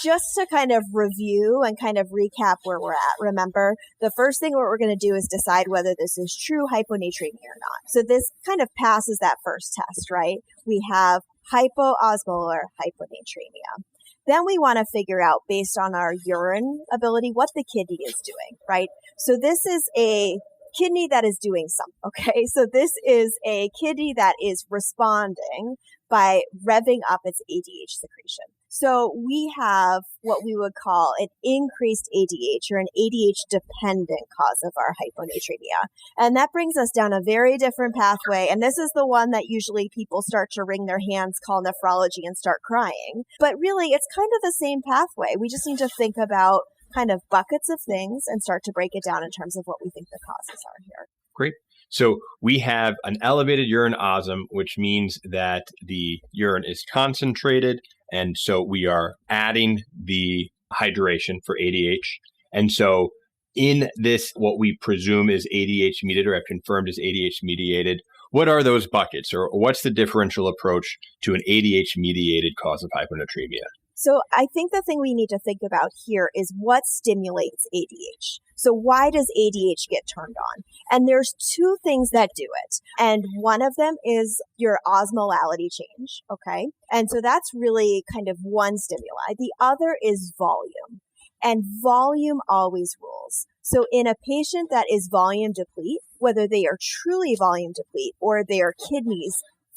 just to kind of review and kind of recap where we're at, remember, the first thing what we're going to do is decide whether this is true hyponatremia or not. So this kind of passes that first test, right? We have hypoosmolar hyponatremia. Then we want to figure out, based on our urine ability, what the kidney is doing, right? So this is a kidney that is doing something, okay? So this is a kidney that is responding by revving up its ADH secretion. So we have what we would call an increased ADH or an ADH-dependent cause of our hyponatremia. And that brings us down a very different pathway. And this is the one that usually people start to wring their hands, call nephrology, and start crying. But really, it's kind of the same pathway. We just need to think about kind of buckets of things and start to break it down in terms of what we think the causes are here. Great. So we have an elevated urine osm, which means that the urine is concentrated. And so we are adding the hydration for ADH. And so in this, what we presume is ADH mediated or have confirmed is ADH mediated, what are those buckets, or what's the differential approach to an ADH mediated cause of hyponatremia? So I think the thing we need to think about here is what stimulates ADH. So why does ADH get turned on? And there's two things that do it. And one of them is your osmolality change, okay? And so that's really kind of one stimuli. The other is volume. And volume always rules. So in a patient that is volume deplete, whether they are truly volume deplete or their kidneys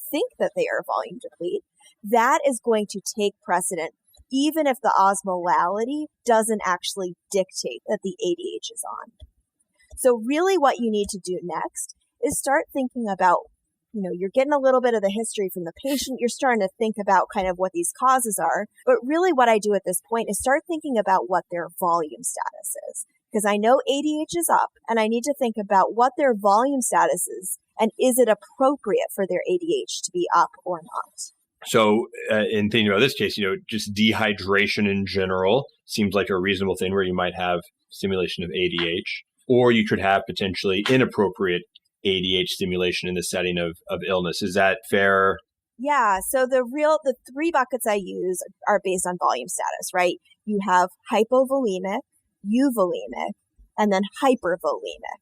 think that they are volume deplete, that is going to take precedent even if the osmolality doesn't actually dictate that the ADH is on. So really what you need to do next is start thinking about, you're getting a little bit of the history from the patient. You're starting to think about kind of what these causes are. But really what I do at this point is start thinking about what their volume status is. Because I know ADH is up and I need to think about what their volume status is and is it appropriate for their ADH to be up or not. So in thinking about this case, just dehydration in general seems like a reasonable thing where you might have stimulation of ADH, or you could have potentially inappropriate ADH stimulation in the setting of illness. Is that fair? Yeah. So the three buckets I use are based on volume status, right? You have hypovolemic, euvolemic, and then hypervolemic.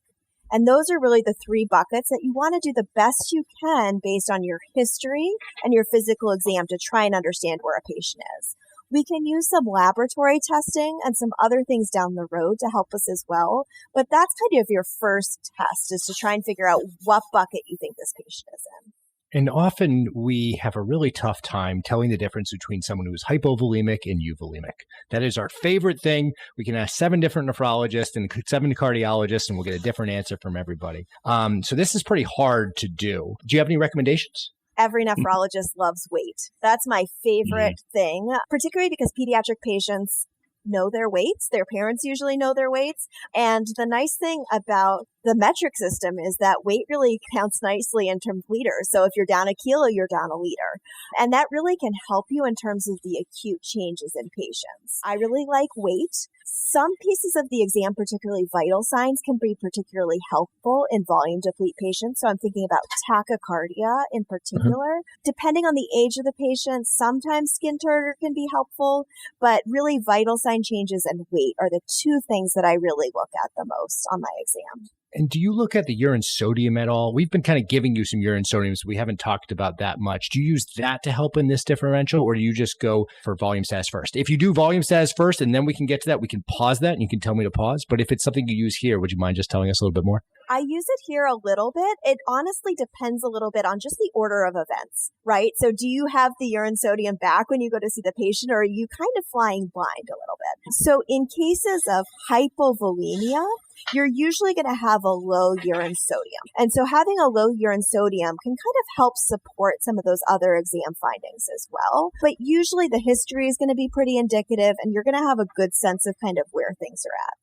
And those are really the three buckets that you want to do the best you can based on your history and your physical exam to try and understand where a patient is. We can use some laboratory testing and some other things down the road to help us as well. But that's kind of your first test, is to try and figure out what bucket you think this patient is in. And often we have a really tough time telling the difference between someone who is hypovolemic and euvolemic. That is our favorite thing. We can ask 7 different nephrologists and 7 cardiologists, and we'll get a different answer from everybody. So this is pretty hard to do. Do you have any recommendations? Every nephrologist loves weight. That's my favorite thing, particularly because pediatric patients know their weights. Their parents usually know their weights. And the nice thing about the metric system is that weight really counts nicely in terms of liters. So if you're down a kilo, you're down a liter. And that really can help you in terms of the acute changes in patients. I really like weight. Some pieces of the exam, particularly vital signs, can be particularly helpful in volume deplete patients. So I'm thinking about tachycardia in particular. Depending on the age of the patient, sometimes skin turgor can be helpful, but really vital sign changes and weight are the two things that I really look at the most on my exam. And do you look at the urine sodium at all? We've been kind of giving you some urine sodiums. We haven't talked about that much. Do you use that to help in this differential, or do you just go for volume status first? If you do volume status first and then we can get to that, we can pause that and you can tell me to pause. But if it's something you use here, would you mind just telling us a little bit more? I use it here a little bit. It honestly depends a little bit on just the order of events, right? So do you have the urine sodium back when you go to see the patient, or are you kind of flying blind a little bit? So in cases of hypovolemia, you're usually going to have a low urine sodium. And so having a low urine sodium can kind of help support some of those other exam findings as well. But usually the history is going to be pretty indicative, and you're going to have a good sense of kind of where things are at.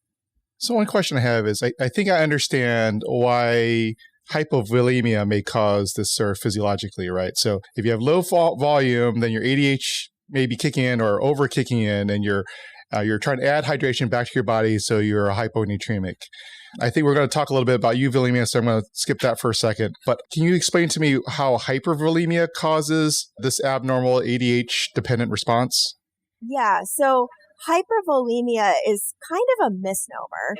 So one question I have is, I think I understand why hypovolemia may cause this sort of physiologically, right? So if you have low volume, then your ADH may be kicking in or over kicking in, and your You're trying to add hydration back to your body, so you're hyponatremic. I think we're going to talk a little bit about euvolemia, so I'm going to skip that for a second. But can you explain to me how hypervolemia causes this abnormal ADH-dependent response? Yeah, so hypervolemia is kind of a misnomer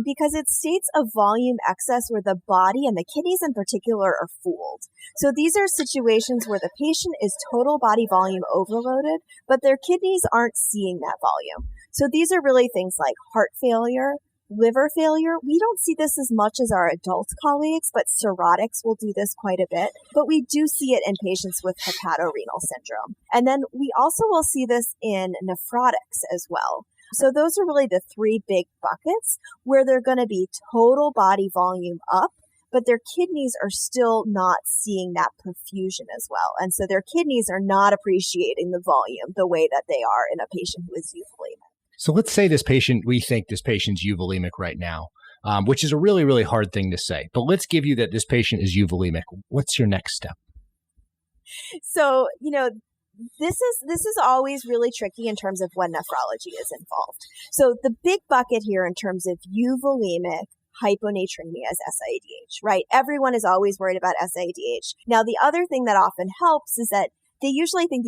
because it states a volume excess where the body and the kidneys in particular are fooled. So these are situations where the patient is total body volume overloaded, but their kidneys aren't seeing that volume. So these are really things like heart failure, liver failure. We don't see this as much as our adult colleagues, but cirrhotics will do this quite a bit. But we do see it in patients with hepatorenal syndrome. And then we also will see this in nephrotics as well. So those are really the three big buckets where they're going to be total body volume up, but their kidneys are still not seeing that perfusion as well. And so their kidneys are not appreciating the volume the way that they are in a patient who is euvolemic. So let's say we think this patient's euvolemic right now, which is a really, really hard thing to say. But let's give you that this patient is euvolemic. What's your next step? So, this is always really tricky in terms of when nephrology is involved. So the big bucket here in terms of euvolemic hyponatremia is SIADH, right? Everyone is always worried about SIADH. Now, the other thing that often helps is that people usually think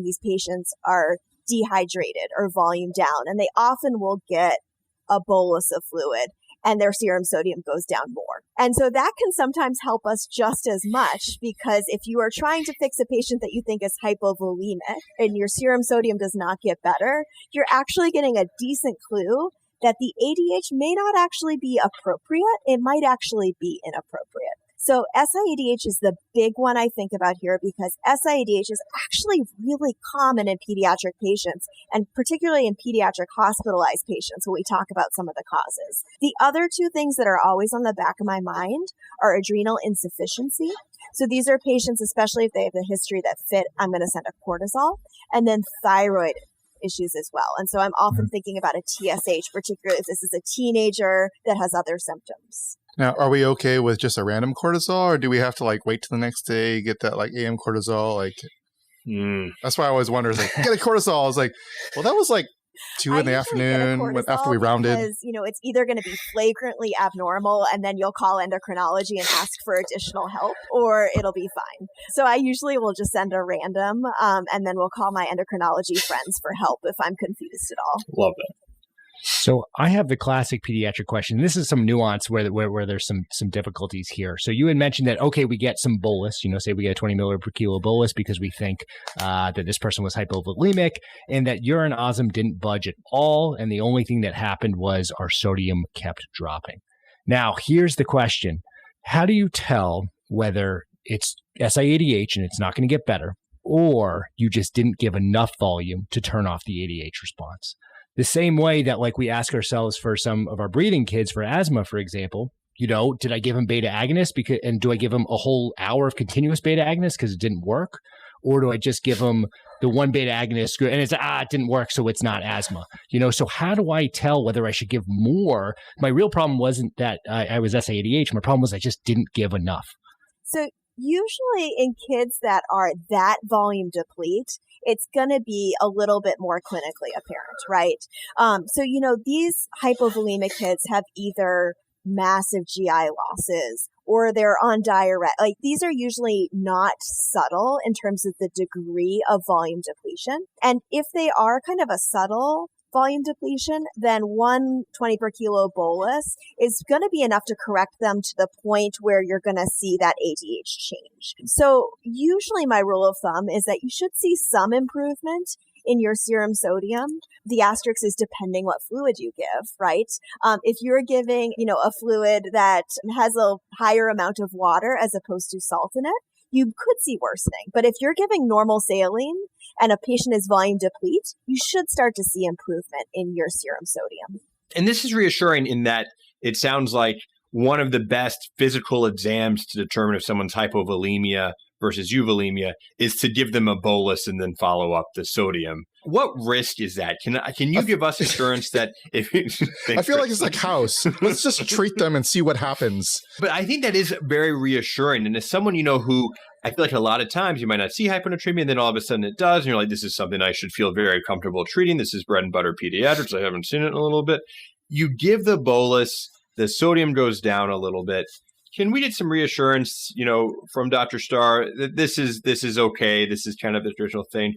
these patients are dehydrated or volume down, and they often will get a bolus of fluid and their serum sodium goes down more. And so that can sometimes help us just as much, because if you are trying to fix a patient that you think is hypovolemic and your serum sodium does not get better, you're actually getting a decent clue that the ADH may not actually be appropriate. It might actually be inappropriate. So SIADH is the big one I think about here, because SIADH is actually really common in pediatric patients, and particularly in pediatric hospitalized patients when we talk about some of the causes. The other two things that are always on the back of my mind are adrenal insufficiency. So these are patients, especially if they have a history that fit, I'm going to send a cortisol, and then thyroid issues as well. And so I'm often thinking about a TSH, particularly if this is a teenager that has other symptoms. Now, are we okay with just a random cortisol, or do we have to wait till the next day, get that AM cortisol? That's why I always wonder, get a cortisol. I was like, well, that was 2 in the afternoon after we rounded. Because, it's either going to be flagrantly abnormal and then you'll call endocrinology and ask for additional help, or it'll be fine. So I usually will just send a random and then we'll call my endocrinology friends for help if I'm confused at all. Love that. So I have the classic pediatric question. This is some nuance where there's some difficulties here. So you had mentioned that, okay, we get some bolus, say we get a 20 milliliter per kilo bolus because we think that this person was hypovolemic, and that urine osm didn't budge at all. And the only thing that happened was our sodium kept dropping. Now, here's the question. How do you tell whether it's SIADH and it's not going to get better, or you just didn't give enough volume to turn off the ADH response? The same way that we ask ourselves for some of our breathing kids for asthma, for example, did I give them beta agonists and do I give them a whole hour of continuous beta agonists because it didn't work? Or do I just give them the one beta agonist and it's, it didn't work, so it's not asthma? So how do I tell whether I should give more? My real problem wasn't that I was SIADH. My problem was I just didn't give enough. So usually in kids that are that volume deplete, it's going to be a little bit more clinically apparent, right? So, these hypovolemic kids have either massive GI losses or they're on diuretic. These are usually not subtle in terms of the degree of volume depletion. And if they are kind of a subtle volume depletion, then 1 20 per kilo bolus is going to be enough to correct them to the point where you're going to see that ADH change. So usually my rule of thumb is that you should see some improvement in your serum sodium. The asterisk is depending what fluid you give, right? If you're giving, a fluid that has a higher amount of water as opposed to salt in it, you could see worsening. But if you're giving normal saline and a patient is volume deplete, you should start to see improvement in your serum sodium. And this is reassuring in that it sounds like one of the best physical exams to determine if someone's hypovolemia versus euvolemia is to give them a bolus and then follow up the sodium. What risk is that? Can you give us assurance that if I feel like it's like house. Let's just treat them and see what happens. But I think that is very reassuring. And as someone, who I feel like a lot of times you might not see hyponatremia and then all of a sudden it does. And you're like, this is something I should feel very comfortable treating. This is bread and butter pediatrics. I haven't seen it in a little bit. You give the bolus, the sodium goes down a little bit. Can we get some reassurance, from Dr. Starr that this is okay? This is kind of the traditional thing.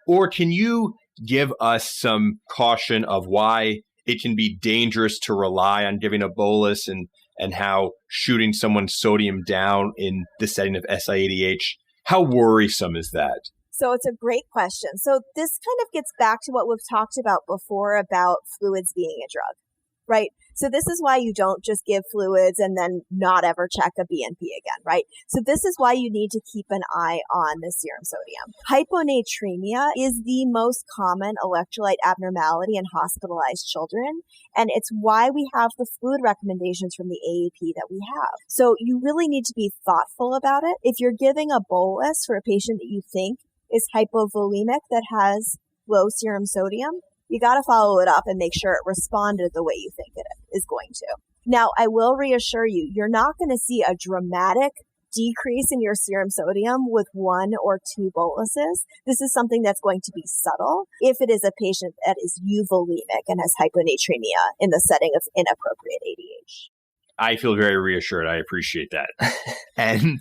Or can you give us some caution of why it can be dangerous to rely on giving a bolus and how shooting someone's sodium down in the setting of SIADH, how worrisome is that? So it's a great question. So this kind of gets back to what we've talked about before about fluids being a drug, right? So this is why you don't just give fluids and then not ever check a BNP again, right? So this is why you need to keep an eye on the serum sodium. Hyponatremia is the most common electrolyte abnormality in hospitalized children. And it's why we have the fluid recommendations from the AAP that we have. So you really need to be thoughtful about it. If you're giving a bolus for a patient that you think is hypovolemic that has low serum sodium, you got to follow it up and make sure it responded the way you think it is going to. Now, I will reassure you, you're not going to see a dramatic decrease in your serum sodium with 1 or 2 boluses. This is something that's going to be subtle if it is a patient that is euvolemic and has hyponatremia in the setting of inappropriate ADH. I feel very reassured. I appreciate that. And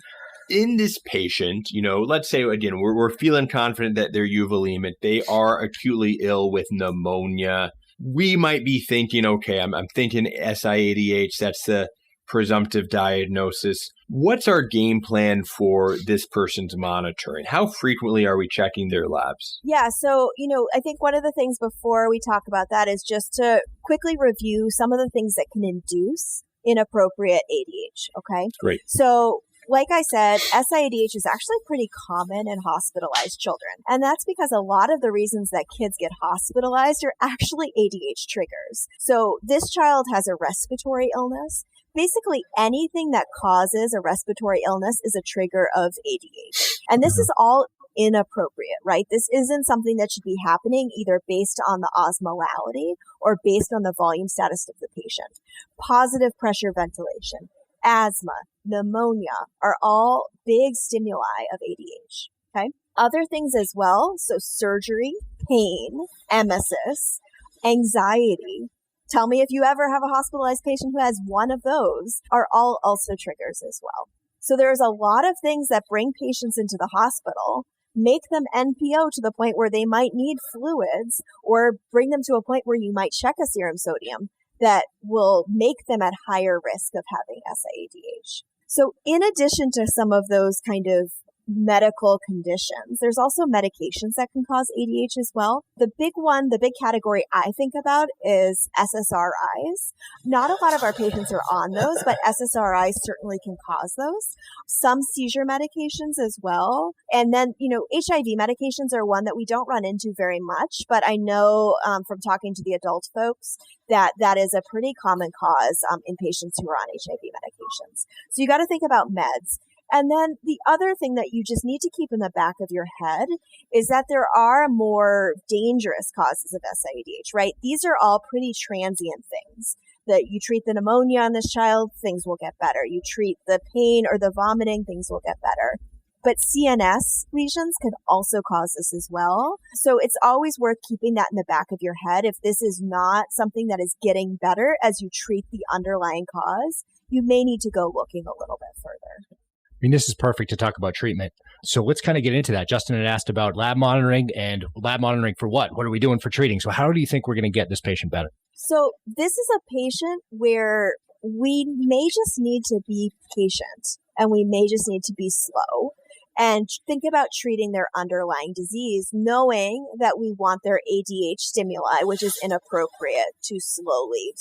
in this patient, let's say, again, we're feeling confident that they're euvolemic. They are acutely ill with pneumonia. We might be thinking, okay, I'm thinking SIADH, that's the presumptive diagnosis. What's our game plan for this person's monitoring? How frequently are we checking their labs? Yeah, so, I think one of the things before we talk about that is just to quickly review some of the things that can induce inappropriate ADH, okay? Great. So, like I said, SIADH is actually pretty common in hospitalized children. And that's because a lot of the reasons that kids get hospitalized are actually ADH triggers. So this child has a respiratory illness. Basically, anything that causes a respiratory illness is a trigger of ADH. And this is all inappropriate, right? This isn't something that should be happening either based on the osmolality or based on the volume status of the patient. Positive pressure ventilation, asthma, pneumonia are all big stimuli of ADH, okay? Other things as well, so surgery, pain, emesis, anxiety. Tell me if you ever have a hospitalized patient who has one of those, are all also triggers as well. So there's a lot of things that bring patients into the hospital, make them NPO to the point where they might need fluids, or bring them to a point where you might check a serum sodium that will make them at higher risk of having SIADH. So in addition to some of those kind of medical conditions, there's also medications that can cause ADH as well. The big one, the big category I think about is SSRIs. Not a lot of our patients are on those, but SSRIs certainly can cause those. Some seizure medications as well. And then, HIV medications are one that we don't run into very much, but I know from talking to the adult folks that is a pretty common cause in patients who are on HIV medications. So you got to think about meds. And then the other thing that you just need to keep in the back of your head is that there are more dangerous causes of SIADH, right? These are all pretty transient things. That you treat the pneumonia on this child, things will get better. You treat the pain or the vomiting, things will get better. But CNS lesions can also cause this as well. So it's always worth keeping that in the back of your head. If this is not something that is getting better as you treat the underlying cause, you may need to go looking a little bit further. I mean, this is perfect to talk about treatment. So let's kind of get into that. Justin had asked about lab monitoring, and lab monitoring for what? What are we doing for treating? So how do you think we're going to get this patient better? So this is a patient where we may just need to be patient and we may just need to be slow and think about treating their underlying disease, knowing that we want their ADH stimuli, which is inappropriate, to slowly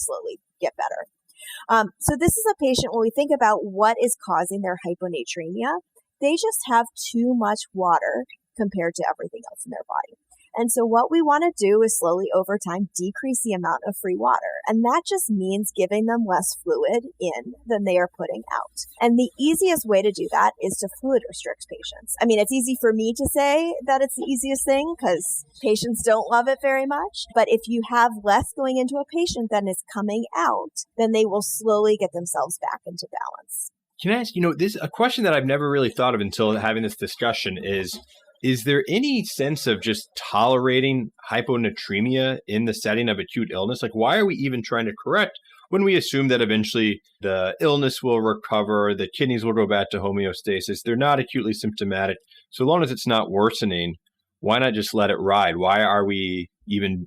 get better. So this is a patient when we think about what is causing their hyponatremia, they just have too much water compared to everything else in their body. And so what we want to do is slowly over time decrease the amount of free water. And that just means giving them less fluid in than they are putting out. And the easiest way to do that is to fluid restrict patients. I mean, it's easy for me to say that it's the easiest thing because patients don't love it very much. But if you have less going into a patient than is coming out, then they will slowly get themselves back into balance. Can I ask, this a question that I've never really thought of until having this discussion is there any sense of just tolerating hyponatremia in the setting of acute illness? Like, why are we even trying to correct when we assume that eventually the illness will recover, the kidneys will go back to homeostasis? They're not acutely symptomatic. So long as it's not worsening, why not just let it ride? Why are we even,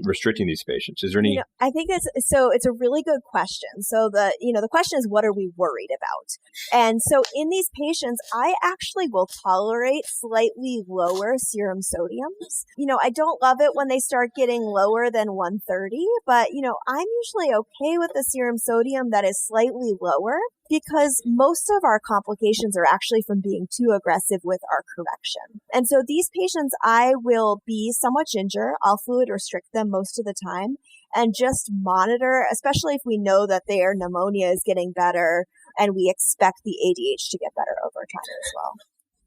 restricting these patients? Is there any? I think it's a really good question. So the question is, what are we worried about? And so in these patients, I actually will tolerate slightly lower serum sodiums. I don't love it when they start getting lower than 130, but I'm usually okay with the serum sodium that is slightly lower, because most of our complications are actually from being too aggressive with our correction. And so these patients, I will be somewhat ginger. I'll fluid restrict them most of the time and just monitor, especially if we know that their pneumonia is getting better and we expect the ADH to get better over time as well.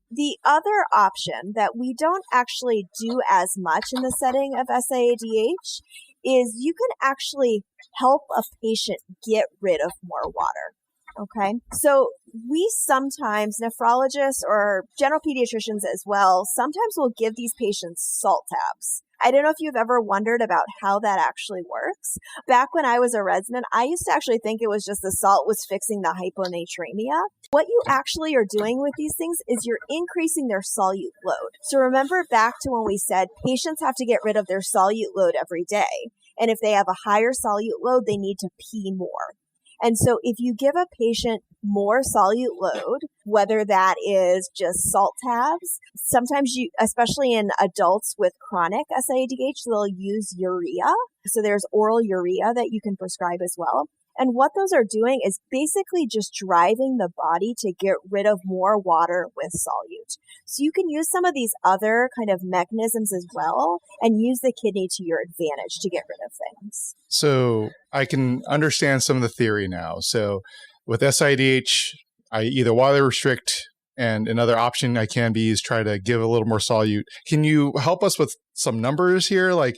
The other option that we don't actually do as much in the setting of SIADH is you can actually help a patient get rid of more water. Okay. So we sometimes, nephrologists or general pediatricians as well, sometimes will give these patients salt tabs. I don't know if you've ever wondered about how that actually works. Back when I was a resident, I used to actually think it was just the salt was fixing the hyponatremia. What you actually are doing with these things is you're increasing their solute load. So remember back to when we said patients have to get rid of their solute load every day. And if they have a higher solute load, they need to pee more. And so if you give a patient more solute load, whether that is just salt tabs, sometimes especially in adults with chronic SIADH, they'll use urea. So there's oral urea that you can prescribe as well. And what those are doing is basically just driving the body to get rid of more water with solute. So you can use some of these other kind of mechanisms as well and use the kidney to your advantage to get rid of things. So I can understand some of the theory now. So with SIADH, I either water restrict, and another option I can be is try to give a little more solute. Can you help us with some numbers here? Like,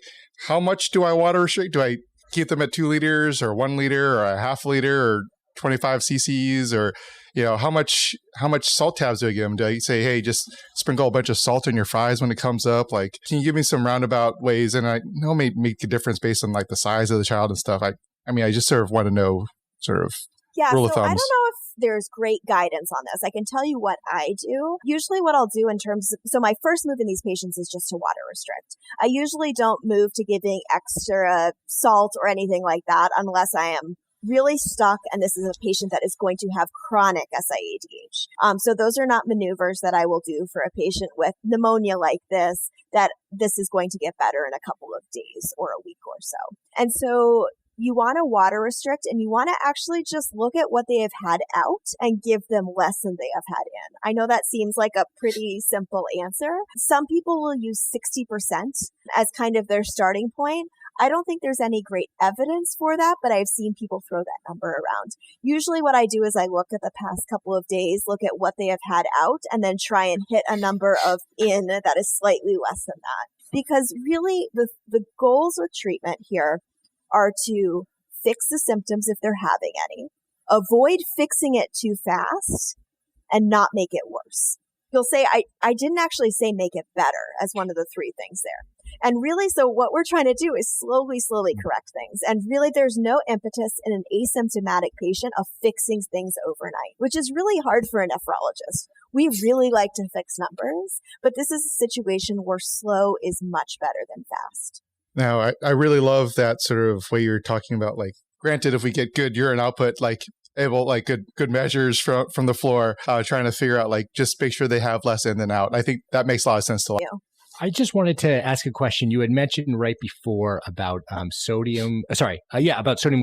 how much do I water restrict? Do I keep them at 2 liters or 1 liter or a half liter or 25 cc's, or how much salt tabs do I give them? Do I say, hey, just sprinkle a bunch of salt in your fries when it comes up? Like, can you give me some roundabout ways? And I know it may make a difference based on like the size of the child and stuff. I mean, I just sort of want to know rule of thumbs. I don't know if there's great guidance on this. I can tell you what I do. Usually what I'll do so my first move in these patients is just to water restrict. I usually don't move to giving extra salt or anything like that unless I am really stuck and this is a patient that is going to have chronic SIADH. So those are not maneuvers that I will do for a patient with pneumonia like this, that this is going to get better in a couple of days or a week or so. And so you want to water restrict and you want to actually just look at what they have had out and give them less than they have had in. I know that seems like a pretty simple answer. Some people will use 60% as kind of their starting point. I don't think there's any great evidence for that, but I've seen people throw that number around. Usually what I do is I look at the past couple of days, look at what they have had out, and then try and hit a number of in that is slightly less than that. Because really the goals with treatment here are to fix the symptoms if they're having any, avoid fixing it too fast, and not make it worse. You'll say, I didn't actually say make it better as one of the 3 things there. And really, so what we're trying to do is slowly correct things. And really, there's no impetus in an asymptomatic patient of fixing things overnight, which is really hard for a nephrologist. We really like to fix numbers, but this is a situation where slow is much better than fast. Now, I really love that sort of way you're talking about, like, granted, if we get good urine output, like good measures from the floor, trying to figure out, like, just make sure they have less in than out. I think that makes a lot of sense to I just wanted to ask a question. You had mentioned right before about sodium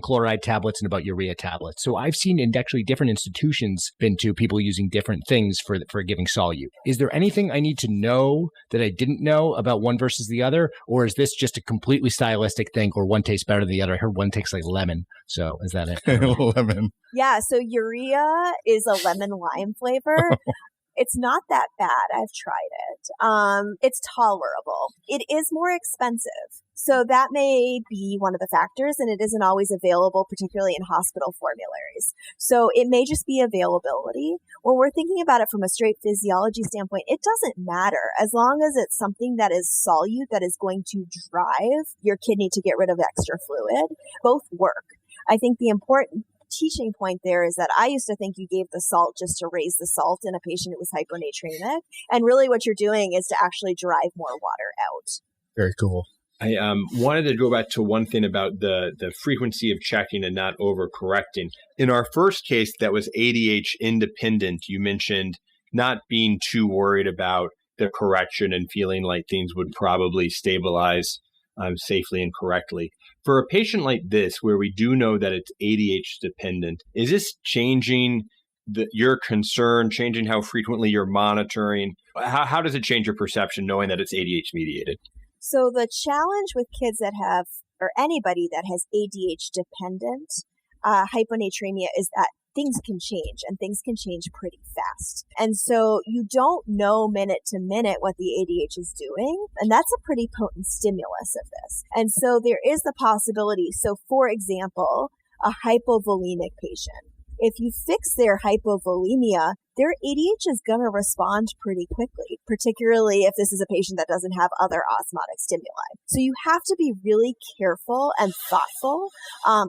chloride tablets and about urea tablets. So I've seen in actually different institutions been to people using different things for giving Sol-U. Is there anything I need to know that I didn't know about one versus the other? Or is this just a completely stylistic thing, or one tastes better than the other? I heard one tastes like lemon. So is that it? Lemon. Yeah, so urea is a lemon lime flavor. It's not that bad. I've tried it. It's tolerable. It is more expensive. So that may be one of the factors, and it isn't always available, particularly in hospital formularies. So it may just be availability. When we're thinking about it from a straight physiology standpoint, it doesn't matter as long as it's something that is solute, that is going to drive your kidney to get rid of extra fluid. Both work. I think the important teaching point there is that I used to think you gave the salt just to raise the salt in a patient who was hyponatremic. And really what you're doing is to actually drive more water out. Very cool. I wanted to go back to one thing about the frequency of checking and not overcorrecting. In our first case that was ADH independent, you mentioned not being too worried about the correction and feeling like things would probably stabilize safely and correctly. For a patient like this, where we do know that it's ADH dependent, is this changing your concern, changing how frequently you're monitoring? How does it change your perception knowing that it's ADH mediated? So the challenge with kids that have, or anybody that has ADH dependent hyponatremia is that things can change, and things can change pretty fast. And so you don't know minute to minute what the ADH is doing. And that's a pretty potent stimulus of this. And so there is the possibility. So for example, a hypovolemic patient, if you fix their hypovolemia, their ADH is going to respond pretty quickly, particularly if this is a patient that doesn't have other osmotic stimuli. So you have to be really careful and thoughtful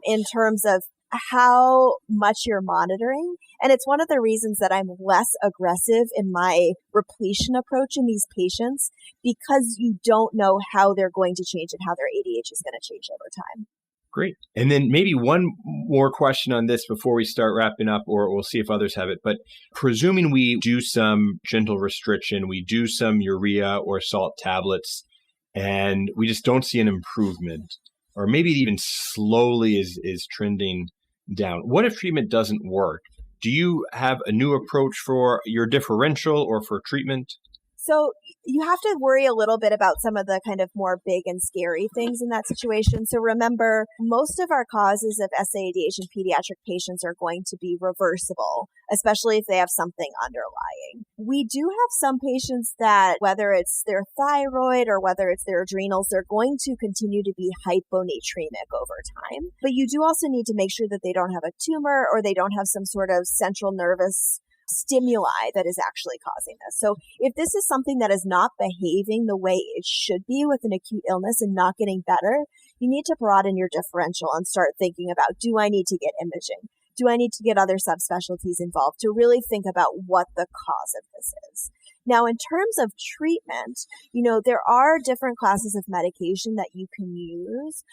in terms of how much you're monitoring. And it's one of the reasons that I'm less aggressive in my repletion approach in these patients, because you don't know how they're going to change and how their ADH is going to change over time. Great. And then maybe one more question on this before we start wrapping up, or we'll see if others have it. But presuming we do some gentle restriction, we do some urea or salt tablets, and we just don't see an improvement, or maybe it even slowly is trending down. What if treatment doesn't work? Do you have a new approach for your differential or for treatment? So you have to worry a little bit about some of the kind of more big and scary things in that situation. So remember, most of our causes of SAADH in pediatric patients are going to be reversible, especially if they have something underlying. We do have some patients that, whether it's their thyroid or whether it's their adrenals, they're going to continue to be hyponatremic over time. But you do also need to make sure that they don't have a tumor or they don't have some sort of central nervous stimuli that is actually causing this. So if this is something that is not behaving the way it should be with an acute illness and not getting better, you need to broaden your differential and start thinking about, do I need to get imaging? Do I need to get other subspecialties involved to really think about what the cause of this is? Now, in terms of treatment, there are different classes of medication that you can use.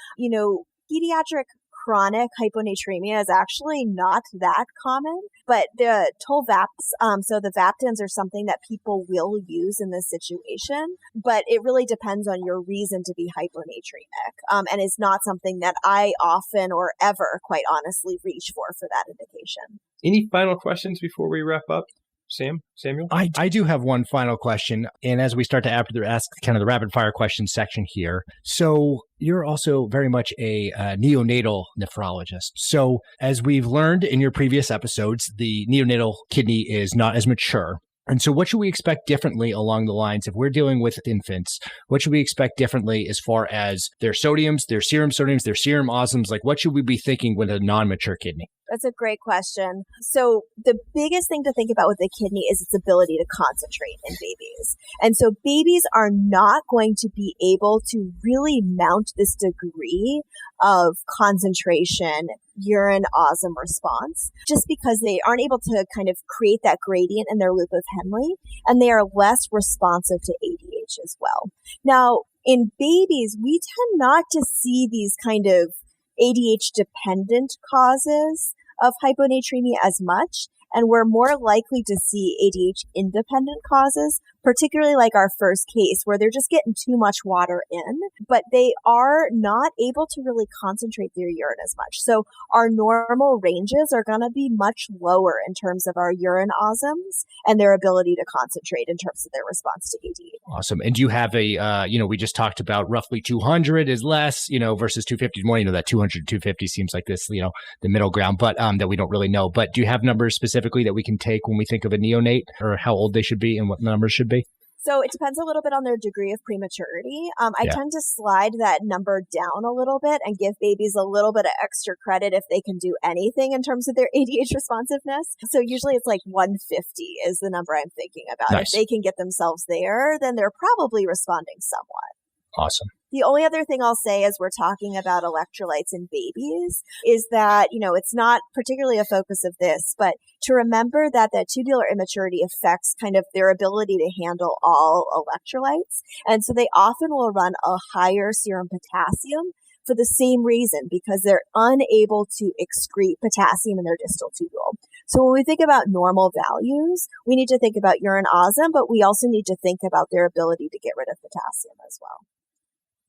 Pediatric chronic hyponatremia is actually not that common, but the Tolvaps, so the Vaptans are something that people will use in this situation, but it really depends on your reason to be hyponatremic, and it's not something that I often or ever, quite honestly, reach for that indication. Any final questions before we wrap up? Samuel? I do have one final question. And as we start to ask kind of the rapid fire question section here. So you're also very much a neonatal nephrologist. So as we've learned in your previous episodes, the neonatal kidney is not as mature. And so what should we expect differently along the lines, if we're dealing with infants, what should we expect differently as far as their sodiums, their serum osms? Like, what should we be thinking with a non-mature kidney? That's a great question. So the biggest thing to think about with the kidney is its ability to concentrate in babies. And so babies are not going to be able to really mount this degree of concentration, urine osm response, just because they aren't able to kind of create that gradient in their loop of Henle, and they are less responsive to ADH as well. Now, in babies, we tend not to see these kind of ADH-dependent causes of hyponatremia as much, and we're more likely to see ADH-independent causes, particularly like our first case where they're just getting too much water in, but they are not able to really concentrate their urine as much. So our normal ranges are going to be much lower in terms of our urine osms and their ability to concentrate in terms of their response to ADH. Awesome. And do you have a, we just talked about roughly 200 is less, versus 250 is more, that 200 to 250 seems like this, the middle ground, but that we don't really know. But do you have numbers specifically that we can take when we think of a neonate, or how old they should be and what numbers should be? So it depends a little bit on their degree of prematurity. I tend to slide that number down a little bit and give babies a little bit of extra credit if they can do anything in terms of their ADH responsiveness. So usually it's like 150 is the number I'm thinking about. Nice. If they can get themselves there, then they're probably responding somewhat. Awesome. The only other thing I'll say as we're talking about electrolytes in babies is that, it's not particularly a focus of this, but to remember that tubular immaturity affects kind of their ability to handle all electrolytes. And so they often will run a higher serum potassium for the same reason, because they're unable to excrete potassium in their distal tubule. So when we think about normal values, we need to think about urine osm, but we also need to think about their ability to get rid of potassium as well.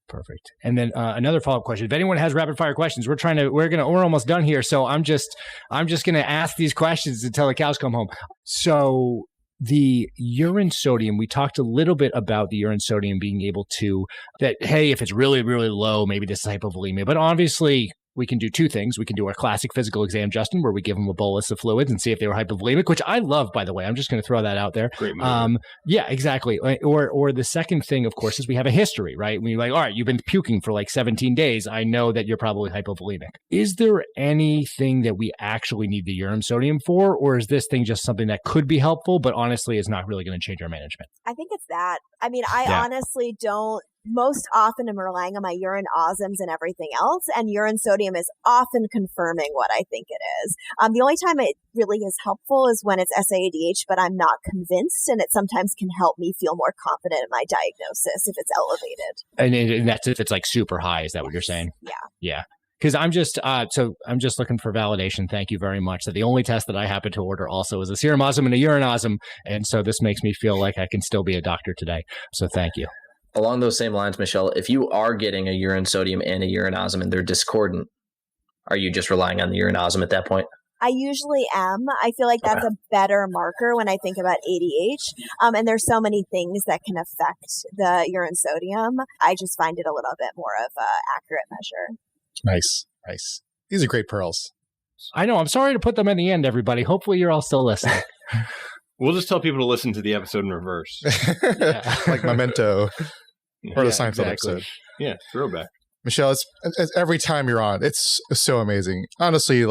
Perfect. And then another follow-up question. If anyone has rapid fire questions, we're almost done here. So I'm just going to ask these questions until the cows come home. So the urine sodium, we talked a little bit about the urine sodium being able to, that, hey, if it's really, really low, maybe this is hypovolemia. But obviously, we can do two things. We can do our classic physical exam, Justin, where we give them a bolus of fluids and see if they were hypovolemic, which I love, by the way. I'm just going to throw that out there. Great movie. Yeah, exactly. Or the second thing, of course, is we have a history, right? We're like, all right, you've been puking for like 17 days. I know that you're probably hypovolemic. Is there anything that we actually need the urine sodium for? Or is this thing just something that could be helpful, but honestly is not really going to change our management? I think it's that. I mean, I honestly don't. Most often I'm relying on my urine osms and everything else, and urine sodium is often confirming what I think it is. The only time it really is helpful is when it's SAADH, but I'm not convinced, and it sometimes can help me feel more confident in my diagnosis if it's elevated. And that's if it's like super high. Is that what you're saying? Yeah. Yeah. Because I'm just looking for validation. Thank you very much. So the only test that I happen to order also is a serum osm and a urine osm, and so this makes me feel like I can still be a doctor today. So thank you. Along those same lines, Michelle, if you are getting a urine sodium and a urine osm and they're discordant, are you just relying on the urine osm at that point? I usually am. I feel like that's a better marker when I think about ADH. And there's so many things that can affect the urine sodium. I just find it a little bit more of an accurate measure. Nice. These are great pearls. I know. I'm sorry to put them in the end, everybody. Hopefully you're all still listening. We'll just tell people to listen to the episode in reverse. Like Memento. Or the Seinfeld episode. Yeah, throwback. Michelle, it's every time you're on, it's so amazing. Honestly,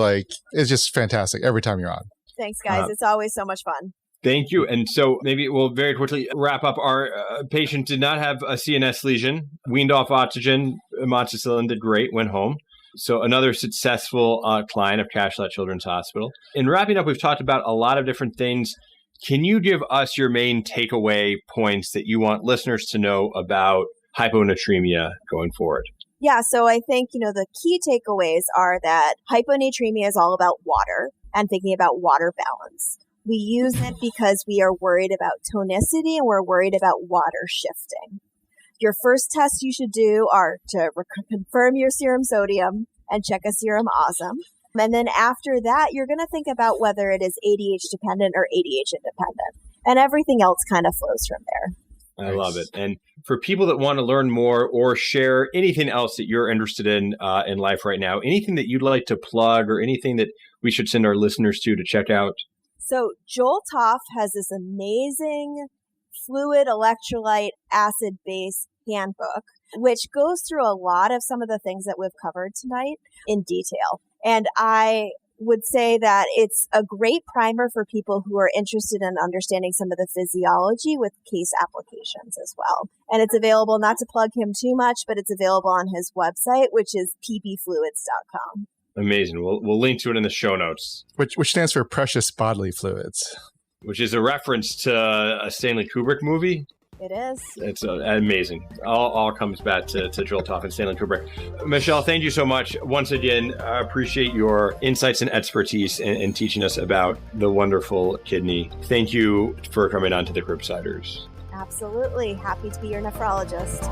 it's just fantastic every time you're on. Thanks, guys. It's always so much fun. Thank you. And so maybe we'll very quickly wrap up. Our patient did not have a CNS lesion, weaned off oxygen, amoxicillin, did great, went home. So another successful client of Cashlet Children's Hospital. In wrapping up, we've talked about a lot of different things. Can you give us your main takeaway points that you want listeners to know about hyponatremia going forward? Yeah, so I think, the key takeaways are that hyponatremia is all about water and thinking about water balance. We use it because we are worried about tonicity and we're worried about water shifting. Your first tests you should do are to confirm your serum sodium and check a serum osm. And then after that, you're going to think about whether it is ADH dependent or ADH independent. And everything else kind of flows from there. I love it. And for people that want to learn more or share anything else that you're interested in life right now, anything that you'd like to plug or anything that we should send our listeners to check out? So Joel Toff has this amazing fluid electrolyte acid base handbook, which goes through a lot of some of the things that we've covered tonight in detail. And I would say that it's a great primer for people who are interested in understanding some of the physiology with case applications as well. And it's available, not to plug him too much, but it's available on his website, which is pbfluids.com. Amazing. We'll link to it in the show notes. Which stands for Precious Bodily Fluids. Which is a reference to a Stanley Kubrick movie. It is. It's amazing. All comes back to Joel Toff and Stanley Kubrick. Michelle, thank you so much. Once again, I appreciate your insights and expertise in teaching us about the wonderful kidney. Thank you for coming on to the Cribsiders. Absolutely. Happy to be your nephrologist.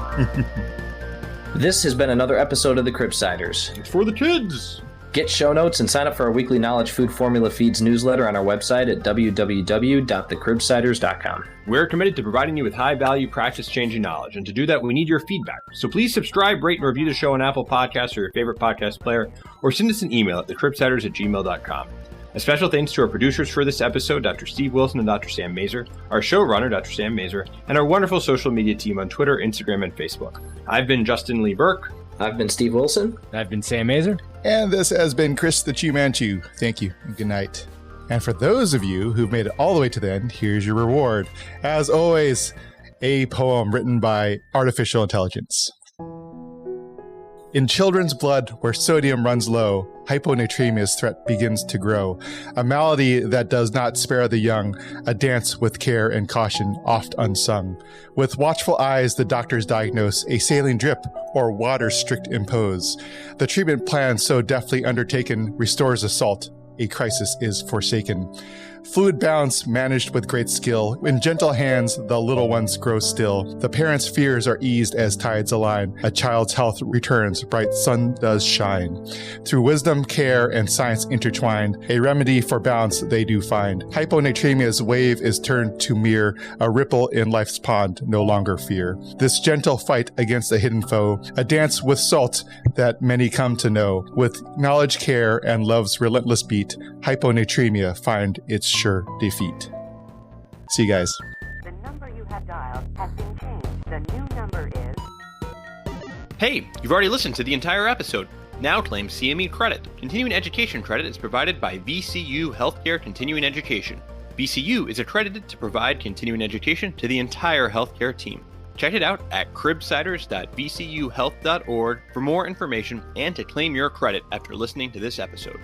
This has been another episode of the Cribsiders. It's for the kids. Get show notes and sign up for our weekly Knowledge Food Formula Feeds newsletter on our website at www.thecribsiders.com. We're committed to providing you with high-value, practice-changing knowledge, and to do that, we need your feedback. So please subscribe, rate, and review the show on Apple Podcasts or your favorite podcast player, or send us an email at thecribsiders@gmail.com. A special thanks to our producers for this episode, Dr. Steve Wilson and Dr. Sam Mazer, our showrunner, Dr. Sam Mazer, and our wonderful social media team on Twitter, Instagram, and Facebook. I've been Justin Lee Burke. I've been Steve Wilson. I've been Sam Mazer. And this has been Chris the Chew Man Chew. Thank you and good night. And for those of you who've made it all the way to the end, here's your reward. As always, a poem written by artificial intelligence. In children's blood where sodium runs low, hyponatremia's threat begins to grow. A malady that does not spare the young, a dance with care and caution oft unsung. With watchful eyes the doctors diagnose a saline drip or water strict impose. The treatment plan so deftly undertaken restores assault. A crisis is forsaken. Fluid balance managed with great skill. In gentle hands, the little ones grow still. The parents' fears are eased as tides align. A child's health returns, bright sun does shine. Through wisdom, care, and science intertwined, a remedy for balance they do find. Hyponatremia's wave is turned to mere, a ripple in life's pond, no longer fear. This gentle fight against a hidden foe, a dance with salt that many come to know. With knowledge, care, and love's relentless beat, hyponatremia find its sure defeat. See you guys. The number you have dialed has been changed. The new number is... Hey, you've already listened to the entire episode. Now claim CME credit. Continuing education credit is provided by VCU Healthcare Continuing Education. VCU is accredited to provide continuing education to the entire healthcare team. Check it out at cribsiders.vcuhealth.org for more information and to claim your credit after listening to this episode.